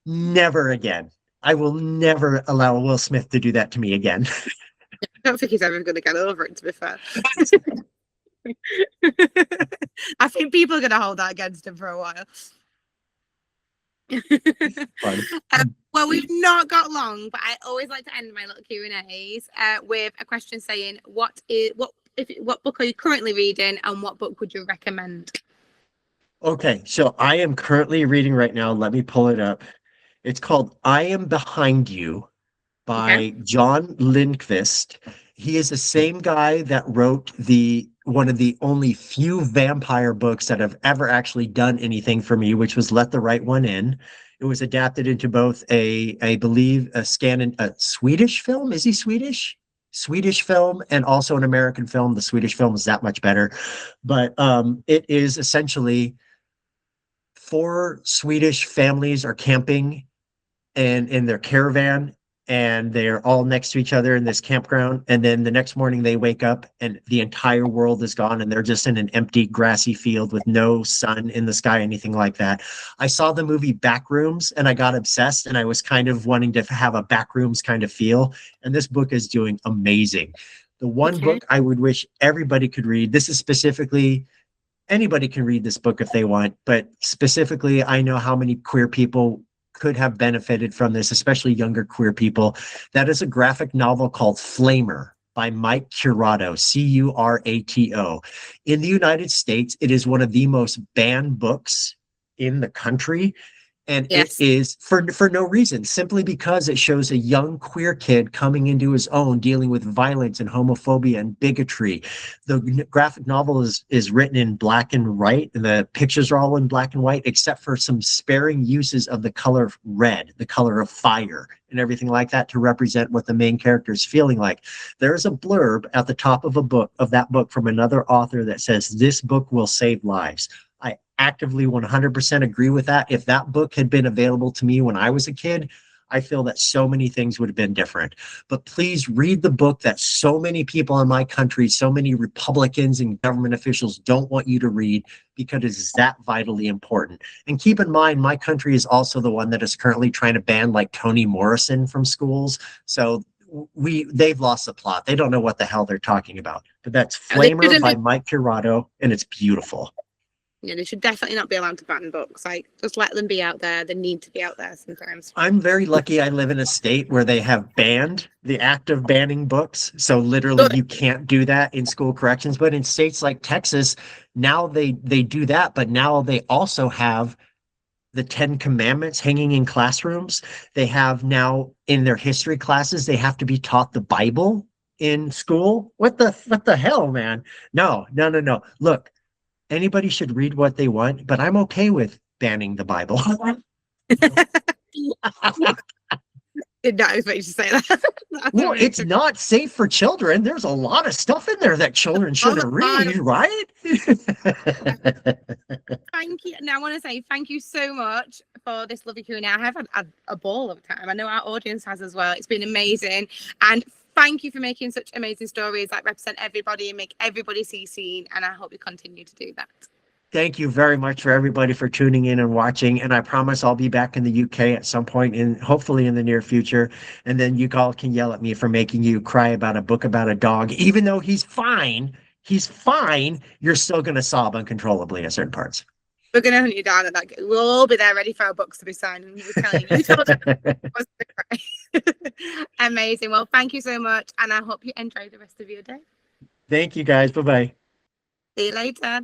Never again. I will never allow Will Smith to do that to me again. don't think he's ever going to get over it, to be fair. I think people are going to hold that against him for a while. Well, we've not got long, but I always like to end my little Q&As with a question saying, what book are you currently reading, and what book would you recommend? Okay, so I am currently reading right now. Let me pull it up. It's called I Am Behind You by John Lindqvist. He is the same guy that wrote one of the only few vampire books that have ever actually done anything for me, which was Let the Right One In. It was adapted into both I believe, a Swedish film. Is he Swedish? Swedish film, and also an American film. The Swedish film is that much better. But it is essentially 4 Swedish families are camping and in their caravan, and they're all next to each other in this campground. And then the next morning they wake up and the entire world is gone, and they're just in an empty grassy field with no sun in the sky, anything like that. I saw the movie Backrooms and I got obsessed, and I was kind of wanting to have a Backrooms kind of feel. And this book is doing amazing. The one book I would wish everybody could read, this is specifically, anybody can read this book if they want, but specifically, I know how many queer people could have benefited from this, especially younger queer people. That is a graphic novel called Flamer by Mike Curato, Curato. In the United States, it is one of the most banned books in the country. And it is for no reason, simply because it shows a young queer kid coming into his own, dealing with violence and homophobia and bigotry. The graphic novel is written in black and white, and the pictures are all in black and white, except for some sparing uses of the color red, the color of fire, and everything like that to represent what the main character is feeling like. There is a blurb at the top of that book from another author that says, "This book will save lives." I actively 100% agree with that. If that book had been available to me when I was a kid, I feel that so many things would have been different. But please read the book that so many people in my country, so many Republicans and government officials don't want you to read, because it's that vitally important. And keep in mind, my country is also the one that is currently trying to ban like Toni Morrison from schools. So they've lost the plot. They don't know what the hell they're talking about. But that's Flamer by Mike Curato, and it's beautiful. Yeah, they should definitely not be allowed to ban books. Like, just let them be out there. They need to be out there sometimes. I'm very lucky I live in a state where they have banned the act of banning books. So literally you can't do that in school corrections. But in states like Texas, now they do that. But now they also have the 10 Commandments hanging in classrooms. They have now in their history classes, they have to be taught the Bible in school. What the hell, man? No. Look. Anybody should read what they want, but I'm okay with banning the Bible. Did not expect you to say that. Well, it's not safe for children. There's a lot of stuff in there that children shouldn't read, right? Thank you. Now, I want to say thank you so much for this lovely Q&A. I have had a ball of time. I know our audience has as well. It's been amazing. And thank you for making such amazing stories that represent everybody and make everybody see seen. And I hope you continue to do that. Thank you very much for everybody for tuning in and watching. And I promise I'll be back in the UK at some point, hopefully in the near future. And then you all can yell at me for making you cry about a book about a dog. Even though he's fine, you're still going to sob uncontrollably at certain parts. We're going to hunt you down at that. We'll all be there ready for our books to be signed. And we're telling you told us to cry. Amazing. Well, thank you so much. And I hope you enjoy the rest of your day. Thank you, guys. Bye-bye. See you later.